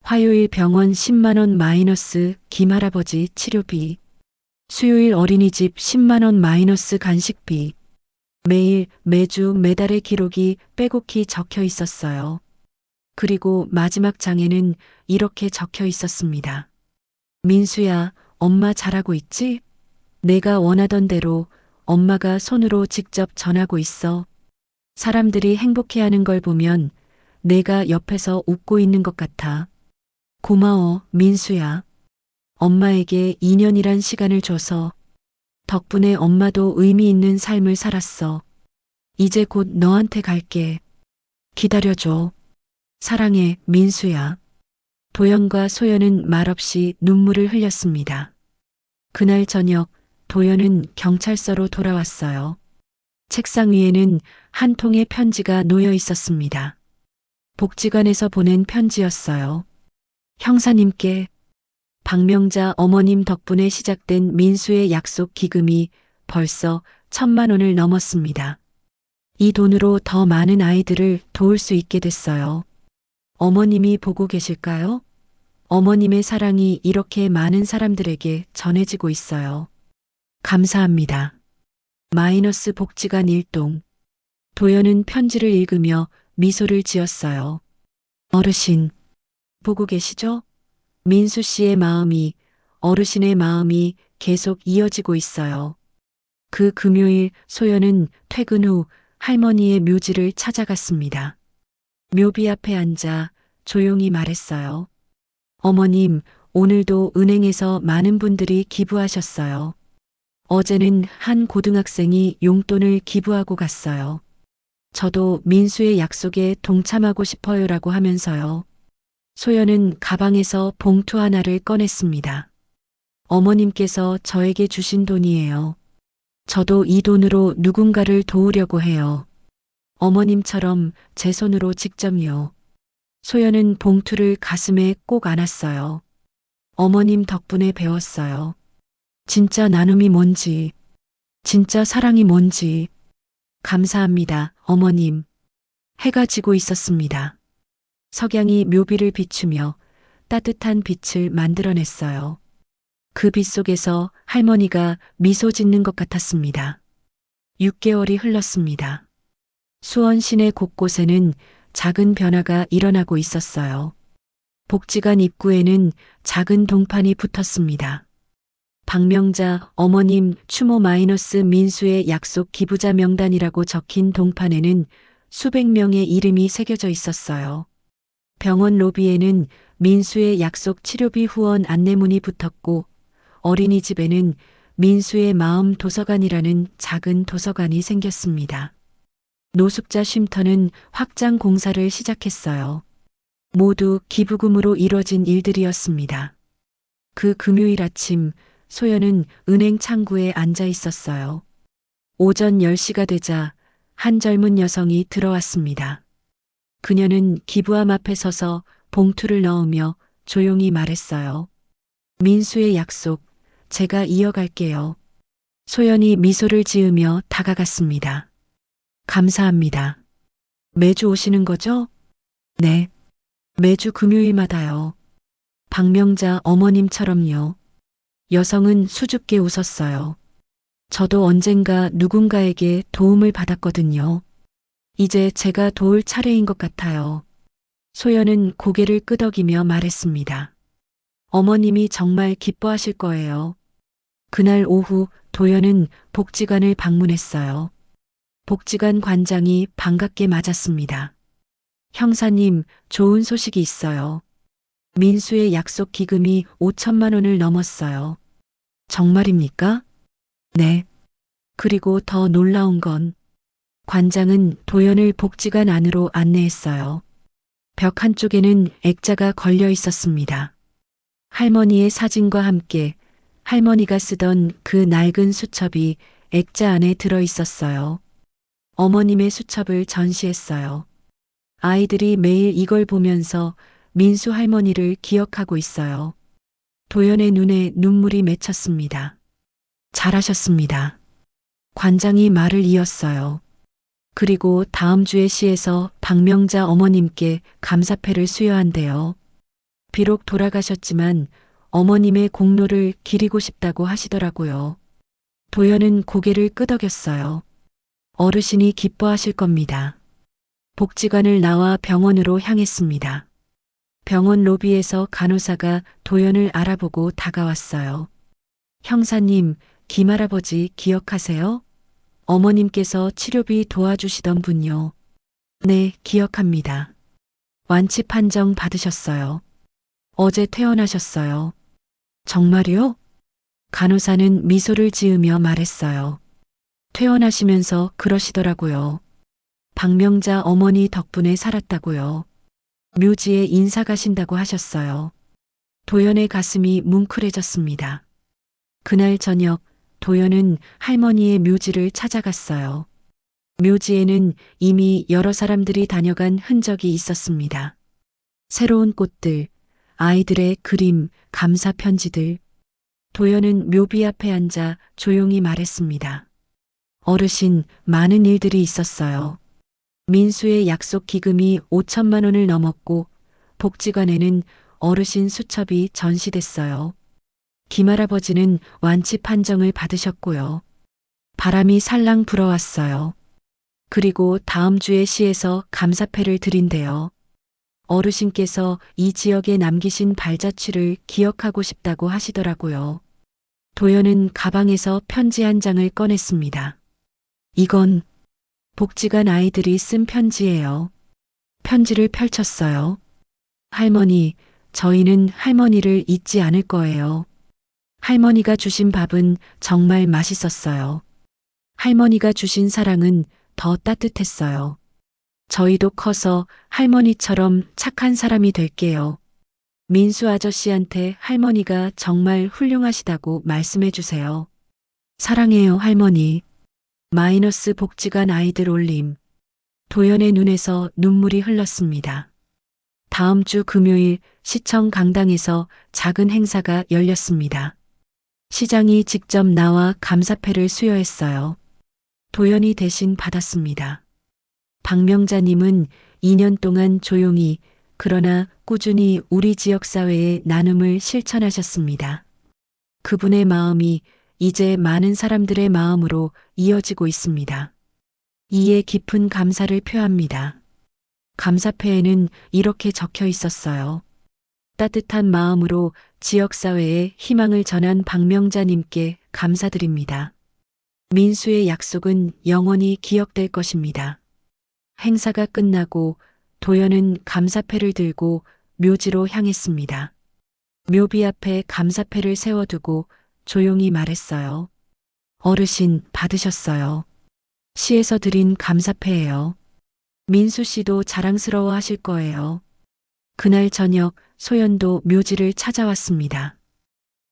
화요일 병원 10만 원 마이너스 김할아버지 치료비. 수요일 어린이집 10만 원 마이너스 간식비. 매주 매달의 기록이 빼곡히 적혀 있었어요. 그리고 마지막 장에는 이렇게 적혀 있었습니다. 민수야, 엄마 잘하고 있지? 내가 원하던 대로 엄마가 손으로 직접 전하고 있어. 사람들이 행복해하는 걸 보면 내가 옆에서 웃고 있는 것 같아. 고마워, 민수야. 엄마에게 2년이란 시간을 줘서 덕분에 엄마도 의미 있는 삶을 살았어. 이제 곧 너한테 갈게. 기다려줘. 사랑해, 민수야. 도연과 소연은 말없이 눈물을 흘렸습니다. 그날 저녁 도연은 경찰서로 돌아왔어요. 책상 위에는 한 통의 편지가 놓여 있었습니다. 복지관에서 보낸 편지였어요. 형사님께 박명자 어머님 덕분에 시작된 민수의 약속 기금이 벌써 1,000만 원을 넘었습니다. 이 돈으로 더 많은 아이들을 도울 수 있게 됐어요. 어머님이 보고 계실까요? 어머님의 사랑이 이렇게 많은 사람들에게 전해지고 있어요. 감사합니다. 마이너스 복지관 일동. 도연은 편지를 읽으며 미소를 지었어요. 어르신, 보고 계시죠? 민수 씨의 마음이, 어르신의 마음이 계속 이어지고 있어요. 그 금요일 소연은 퇴근 후 할머니의 묘지를 찾아갔습니다. 묘비 앞에 앉아 조용히 말했어요. 어머님, 오늘도 은행에서 많은 분들이 기부하셨어요. 어제는 한 고등학생이 용돈을 기부하고 갔어요. 저도 민수의 약속에 동참하고 싶어요라고 하면서요. 소연은 가방에서 봉투 하나를 꺼냈습니다. 어머님께서 저에게 주신 돈이에요. 저도 이 돈으로 누군가를 도우려고 해요. 어머님처럼 제 손으로 직접요. 소연은 봉투를 가슴에 꼭 안았어요. 어머님 덕분에 배웠어요. 진짜 나눔이 뭔지, 진짜 사랑이 뭔지. 감사합니다, 어머님. 해가 지고 있었습니다. 석양이 묘비를 비추며 따뜻한 빛을 만들어냈어요. 그 빛 속에서 할머니가 미소 짓는 것 같았습니다. 6개월이 흘렀습니다. 수원 시내 곳곳에는 작은 변화가 일어나고 있었어요. 복지관 입구에는 작은 동판이 붙었습니다. 박명자 어머님 추모 마이너스 민수의 약속 기부자 명단이라고 적힌 동판에는 수백 명의 이름이 새겨져 있었어요. 병원 로비에는 민수의 약속 치료비 후원 안내문이 붙었고 어린이집에는 민수의 마음 도서관이라는 작은 도서관이 생겼습니다. 노숙자 쉼터는 확장 공사를 시작했어요. 모두 기부금으로 이뤄진 일들이었습니다. 그 금요일 아침 소연은 은행 창구에 앉아 있었어요. 오전 10시가 되자 한 젊은 여성이 들어왔습니다. 그녀는 기부함 앞에 서서 봉투를 넣으며 조용히 말했어요. 민수의 약속, 제가 이어갈게요. 소연이 미소를 지으며 다가갔습니다. 감사합니다. 매주 오시는 거죠? 네. 매주 금요일마다요. 박명자 어머님처럼요. 여성은 수줍게 웃었어요. 저도 언젠가 누군가에게 도움을 받았거든요. 이제 제가 도울 차례인 것 같아요. 소연은 고개를 끄덕이며 말했습니다. 어머님이 정말 기뻐하실 거예요. 그날 오후 도연은 복지관을 방문했어요. 복지관 관장이 반갑게 맞았습니다. 형사님, 좋은 소식이 있어요. 민수의 약속 기금이 5천만 원을 넘었어요. 정말입니까? 네. 그리고 더 놀라운 건 관장은 도연을 복지관 안으로 안내했어요. 벽 한쪽에는 액자가 걸려 있었습니다. 할머니의 사진과 함께 할머니가 쓰던 그 낡은 수첩이 액자 안에 들어 있었어요. 어머님의 수첩을 전시했어요. 아이들이 매일 이걸 보면서 민수 할머니를 기억하고 있어요. 도연의 눈에 눈물이 맺혔습니다. 잘하셨습니다. 관장이 말을 이었어요. 그리고 다음 주에 시에서 박명자 어머님께 감사패를 수여한대요. 비록 돌아가셨지만 어머님의 공로를 기리고 싶다고 하시더라고요. 도연은 고개를 끄덕였어요. 어르신이 기뻐하실 겁니다. 복지관을 나와 병원으로 향했습니다. 병원 로비에서 간호사가 도연을 알아보고 다가왔어요. 형사님, 김할아버지 기억하세요? 어머님께서 치료비 도와주시던 분요. 네, 기억합니다. 완치 판정 받으셨어요. 어제 퇴원하셨어요. 정말요? 간호사는 미소를 지으며 말했어요. 퇴원하시면서 그러시더라고요. 박명자 어머니 덕분에 살았다고요. 묘지에 인사 가신다고 하셨어요. 도연의 가슴이 뭉클해졌습니다. 그날 저녁 도연은 할머니의 묘지를 찾아갔어요. 묘지에는 이미 여러 사람들이 다녀간 흔적이 있었습니다. 새로운 꽃들, 아이들의 그림, 감사 편지들. 도연은 묘비 앞에 앉아 조용히 말했습니다. 어르신, 많은 일들이 있었어요. 민수의 약속 기금이 5천만 원을 넘었고 복지관에는 어르신 수첩이 전시됐어요. 김할아버지는 완치 판정을 받으셨고요. 바람이 살랑 불어왔어요. 그리고 다음 주에 시에서 감사패를 드린대요. 어르신께서 이 지역에 남기신 발자취를 기억하고 싶다고 하시더라고요. 도연은 가방에서 편지 한 장을 꺼냈습니다. 이건 복지관 아이들이 쓴 편지예요. 편지를 펼쳤어요. 할머니, 저희는 할머니를 잊지 않을 거예요. 할머니가 주신 밥은 정말 맛있었어요. 할머니가 주신 사랑은 더 따뜻했어요. 저희도 커서 할머니처럼 착한 사람이 될게요. 민수 아저씨한테 할머니가 정말 훌륭하시다고 말씀해 주세요. 사랑해요, 할머니. 마이너스 복지관 아이들 올림. 도연의 눈에서 눈물이 흘렀습니다. 다음 주 금요일 시청 강당에서 작은 행사가 열렸습니다. 시장이 직접 나와 감사패를 수여했어요. 도연이 대신 받았습니다. 박명자님은 2년 동안 조용히 그러나 꾸준히 우리 지역사회의 나눔을 실천하셨습니다. 그분의 마음이 이제 많은 사람들의 마음으로 이어지고 있습니다. 이에 깊은 감사를 표합니다. 감사패에는 이렇게 적혀 있었어요. 따뜻한 마음으로 지역사회에 희망을 전한 박명자님께 감사드립니다. 민수의 약속은 영원히 기억될 것입니다. 행사가 끝나고 도연은 감사패를 들고 묘지로 향했습니다. 묘비 앞에 감사패를 세워두고 조용히 말했어요. 어르신 받으셨어요. 시에서 드린 감사패예요. 민수 씨도 자랑스러워 하실 거예요. 그날 저녁 소연도 묘지를 찾아왔습니다.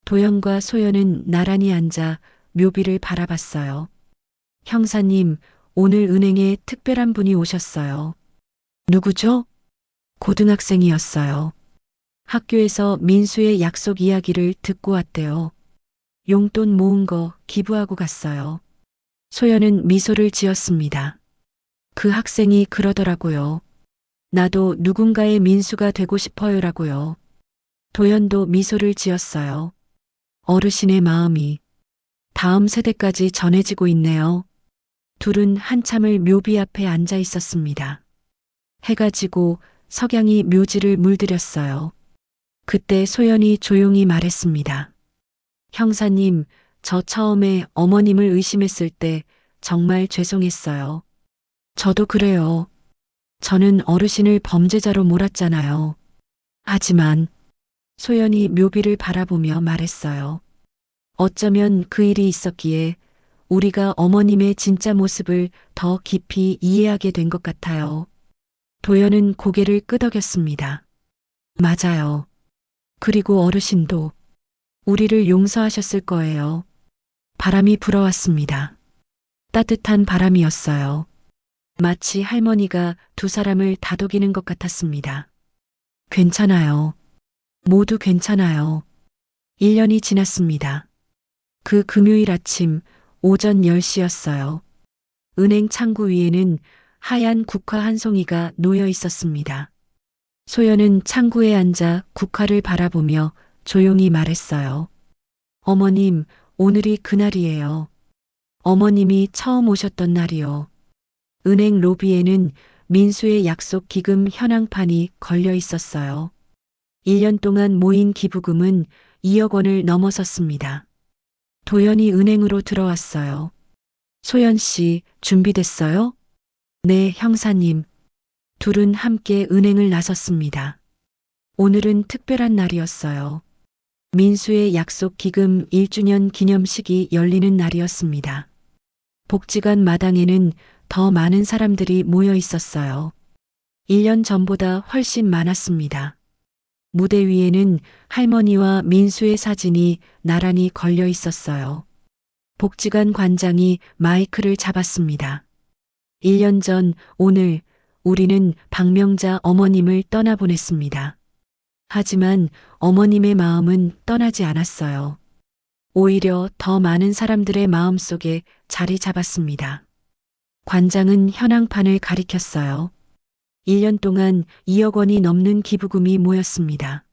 도연과 소연은 나란히 앉아 묘비를 바라봤어요. 형사님, 오늘 은행에 특별한 분이 오셨어요. 누구죠? 고등학생이었어요. 학교에서 민수의 약속 이야기를 듣고 왔대요. 용돈 모은 거 기부하고 갔어요. 소연은 미소를 지었습니다. 그 학생이 그러더라고요. 나도 누군가의 민수가 되고 싶어요라고요. 도연도 미소를 지었어요. 어르신의 마음이 다음 세대까지 전해지고 있네요. 둘은 한참을 묘비 앞에 앉아 있었습니다. 해가 지고 석양이 묘지를 물들였어요. 그때 소연이 조용히 말했습니다. 형사님, 저 처음에 어머님을 의심했을 때 정말 죄송했어요. 저도 그래요. 저는 어르신을 범죄자로 몰았잖아요. 하지만 소연이 묘비를 바라보며 말했어요. 어쩌면 그 일이 있었기에 우리가 어머님의 진짜 모습을 더 깊이 이해하게 된 것 같아요. 도연은 고개를 끄덕였습니다. 맞아요. 그리고 어르신도 우리를 용서하셨을 거예요. 바람이 불어왔습니다. 따뜻한 바람이었어요. 마치 할머니가 두 사람을 다독이는 것 같았습니다. 괜찮아요. 모두 괜찮아요. 1년이 지났습니다. 그 금요일 아침 오전 10시였어요. 은행 창구 위에는 하얀 국화 한 송이가 놓여 있었습니다. 소연은 창구에 앉아 국화를 바라보며 조용히 말했어요. 어머님, 오늘이 그날이에요. 어머님이 처음 오셨던 날이요. 은행 로비에는 민수의 약속 기금 현황판이 걸려 있었어요. 1년 동안 모인 기부금은 2억 원을 넘어섰습니다. 도연이 은행으로 들어왔어요. 소연 씨, 준비됐어요? 네, 형사님. 둘은 함께 은행을 나섰습니다. 오늘은 특별한 날이었어요. 민수의 약속 기금 1주년 기념식이 열리는 날이었습니다. 복지관 마당에는 더 많은 사람들이 모여 있었어요. 1년 전보다 훨씬 많았습니다. 무대 위에는 할머니와 민수의 사진이 나란히 걸려 있었어요. 복지관 관장이 마이크를 잡았습니다. 1년 전 오늘 우리는 박명자 어머님을 떠나보냈습니다. 하지만 어머님의 마음은 떠나지 않았어요. 오히려 더 많은 사람들의 마음 속에 자리 잡았습니다. 관장은 현황판을 가리켰어요. 1년 동안 2억 원이 넘는 기부금이 모였습니다.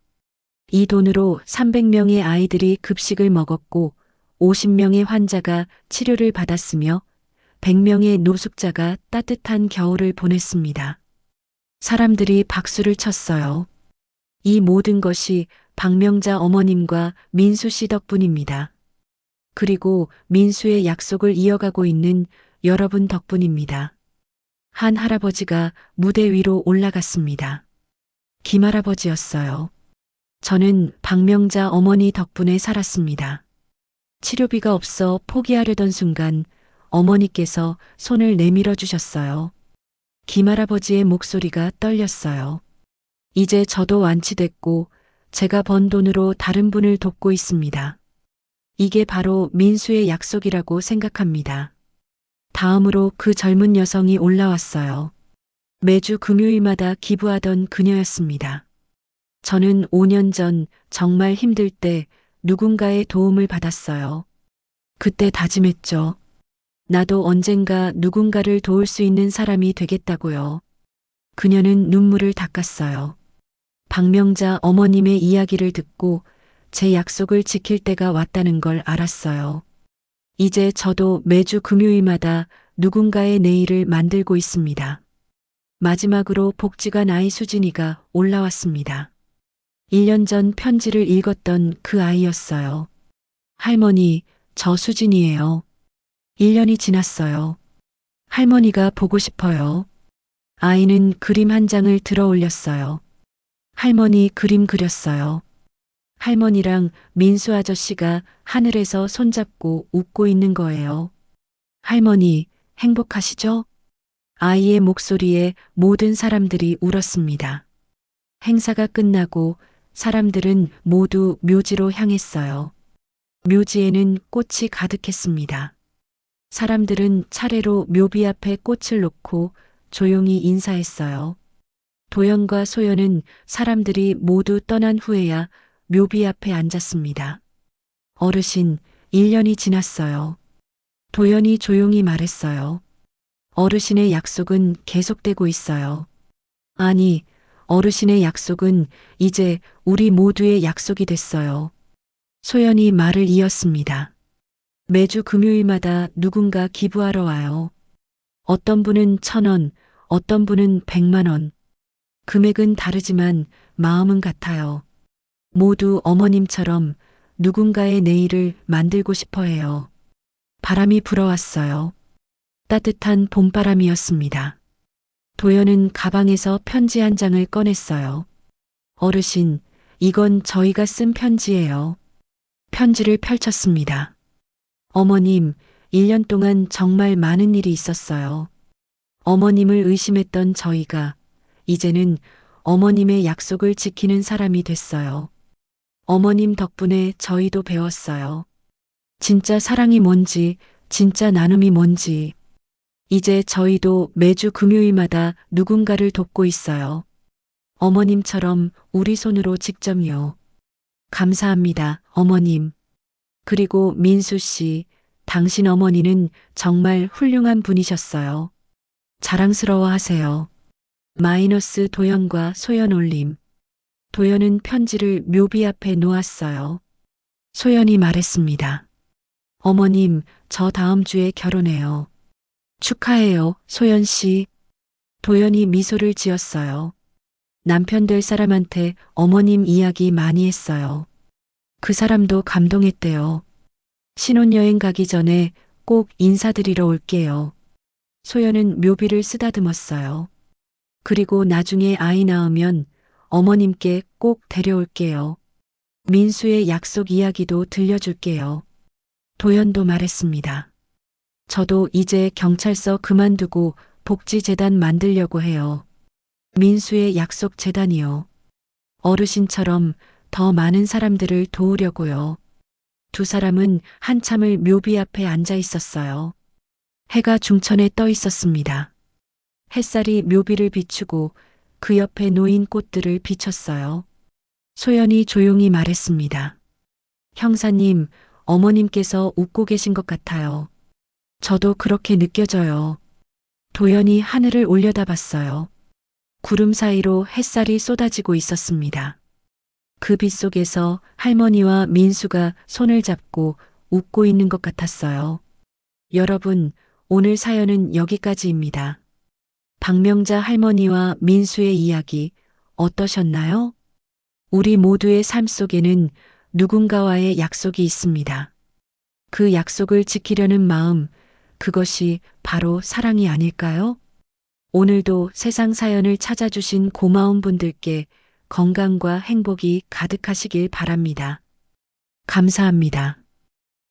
이 돈으로 300명의 아이들이 급식을 먹었고 50명의 환자가 치료를 받았으며 100명의 노숙자가 따뜻한 겨울을 보냈습니다. 사람들이 박수를 쳤어요. 이 모든 것이 박명자 어머님과 민수 씨 덕분입니다. 그리고 민수의 약속을 이어가고 있는 여러분 덕분입니다. 한 할아버지가 무대 위로 올라갔습니다. 김할아버지였어요. 저는 박명자 어머니 덕분에 살았습니다. 치료비가 없어 포기하려던 순간 어머니께서 손을 내밀어 주셨어요. 김할아버지의 목소리가 떨렸어요. 이제 저도 완치됐고 제가 번 돈으로 다른 분을 돕고 있습니다. 이게 바로 민수의 약속이라고 생각합니다. 다음으로 그 젊은 여성이 올라왔어요. 매주 금요일마다 기부하던 그녀였습니다. 저는 5년 전 정말 힘들 때 누군가의 도움을 받았어요. 그때 다짐했죠. 나도 언젠가 누군가를 도울 수 있는 사람이 되겠다고요. 그녀는 눈물을 닦았어요. 박명자 어머님의 이야기를 듣고 제 약속을 지킬 때가 왔다는 걸 알았어요. 이제 저도 매주 금요일마다 누군가의 내일을 만들고 있습니다. 마지막으로 복지관 아이 수진이가 올라왔습니다. 1년 전 편지를 읽었던 그 아이였어요. 할머니, 저 수진이에요. 1년이 지났어요. 할머니가 보고 싶어요. 아이는 그림 한 장을 들어 올렸어요. 할머니 그림 그렸어요. 할머니랑 민수 아저씨가 하늘에서 손잡고 웃고 있는 거예요. 할머니, 행복하시죠? 아이의 목소리에 모든 사람들이 울었습니다. 행사가 끝나고 사람들은 모두 묘지로 향했어요. 묘지에는 꽃이 가득했습니다. 사람들은 차례로 묘비 앞에 꽃을 놓고 조용히 인사했어요. 도연과 소연은 사람들이 모두 떠난 후에야 묘비 앞에 앉았습니다. 어르신, 1년이 지났어요. 도연이 조용히 말했어요. 어르신의 약속은 계속되고 있어요. 아니, 어르신의 약속은 이제 우리 모두의 약속이 됐어요. 소연이 말을 이었습니다. 매주 금요일마다 누군가 기부하러 와요. 어떤 분은 1,000원, 어떤 분은 100만 원. 금액은 다르지만 마음은 같아요. 모두 어머님처럼 누군가의 내일을 만들고 싶어 해요. 바람이 불어왔어요. 따뜻한 봄바람이었습니다. 도연은 가방에서 편지 한 장을 꺼냈어요. 어르신, 이건 저희가 쓴 편지예요. 편지를 펼쳤습니다. 어머님, 1년 동안 정말 많은 일이 있었어요. 어머님을 의심했던 저희가 이제는 어머님의 약속을 지키는 사람이 됐어요. 어머님 덕분에 저희도 배웠어요. 진짜 사랑이 뭔지, 진짜 나눔이 뭔지. 이제 저희도 매주 금요일마다 누군가를 돕고 있어요. 어머님처럼 우리 손으로 직접요. 감사합니다, 어머님. 그리고 민수 씨, 당신 어머니는 정말 훌륭한 분이셨어요. 자랑스러워 하세요. 마이너스 도연과 소연 올림. 도연은 편지를 묘비 앞에 놓았어요. 소연이 말했습니다. 어머님, 저 다음 주에 결혼해요. 축하해요, 소연 씨. 도연이 미소를 지었어요. 남편 될 사람한테 어머님 이야기 많이 했어요. 그 사람도 감동했대요. 신혼여행 가기 전에 꼭 인사드리러 올게요. 소연은 묘비를 쓰다듬었어요. 그리고 나중에 아이 낳으면 어머님께 꼭 데려올게요. 민수의 약속 이야기도 들려줄게요. 도연도 말했습니다. 저도 이제 경찰서 그만두고 복지재단 만들려고 해요. 민수의 약속 재단이요. 어르신처럼 더 많은 사람들을 도우려고요. 두 사람은 한참을 묘비 앞에 앉아 있었어요. 해가 중천에 떠 있었습니다. 햇살이 묘비를 비추고 그 옆에 놓인 꽃들을 비췄어요. 소연이 조용히 말했습니다. 형사님, 어머님께서 웃고 계신 것 같아요. 저도 그렇게 느껴져요. 도연이 하늘을 올려다봤어요. 구름 사이로 햇살이 쏟아지고 있었습니다. 그 빛 속에서 할머니와 민수가 손을 잡고 웃고 있는 것 같았어요. 여러분, 오늘 사연은 여기까지입니다. 박명자 할머니와 민수의 이야기 어떠셨나요? 우리 모두의 삶 속에는 누군가와의 약속이 있습니다. 그 약속을 지키려는 마음, 그것이 바로 사랑이 아닐까요? 오늘도 세상 사연을 찾아주신 고마운 분들께 건강과 행복이 가득하시길 바랍니다. 감사합니다.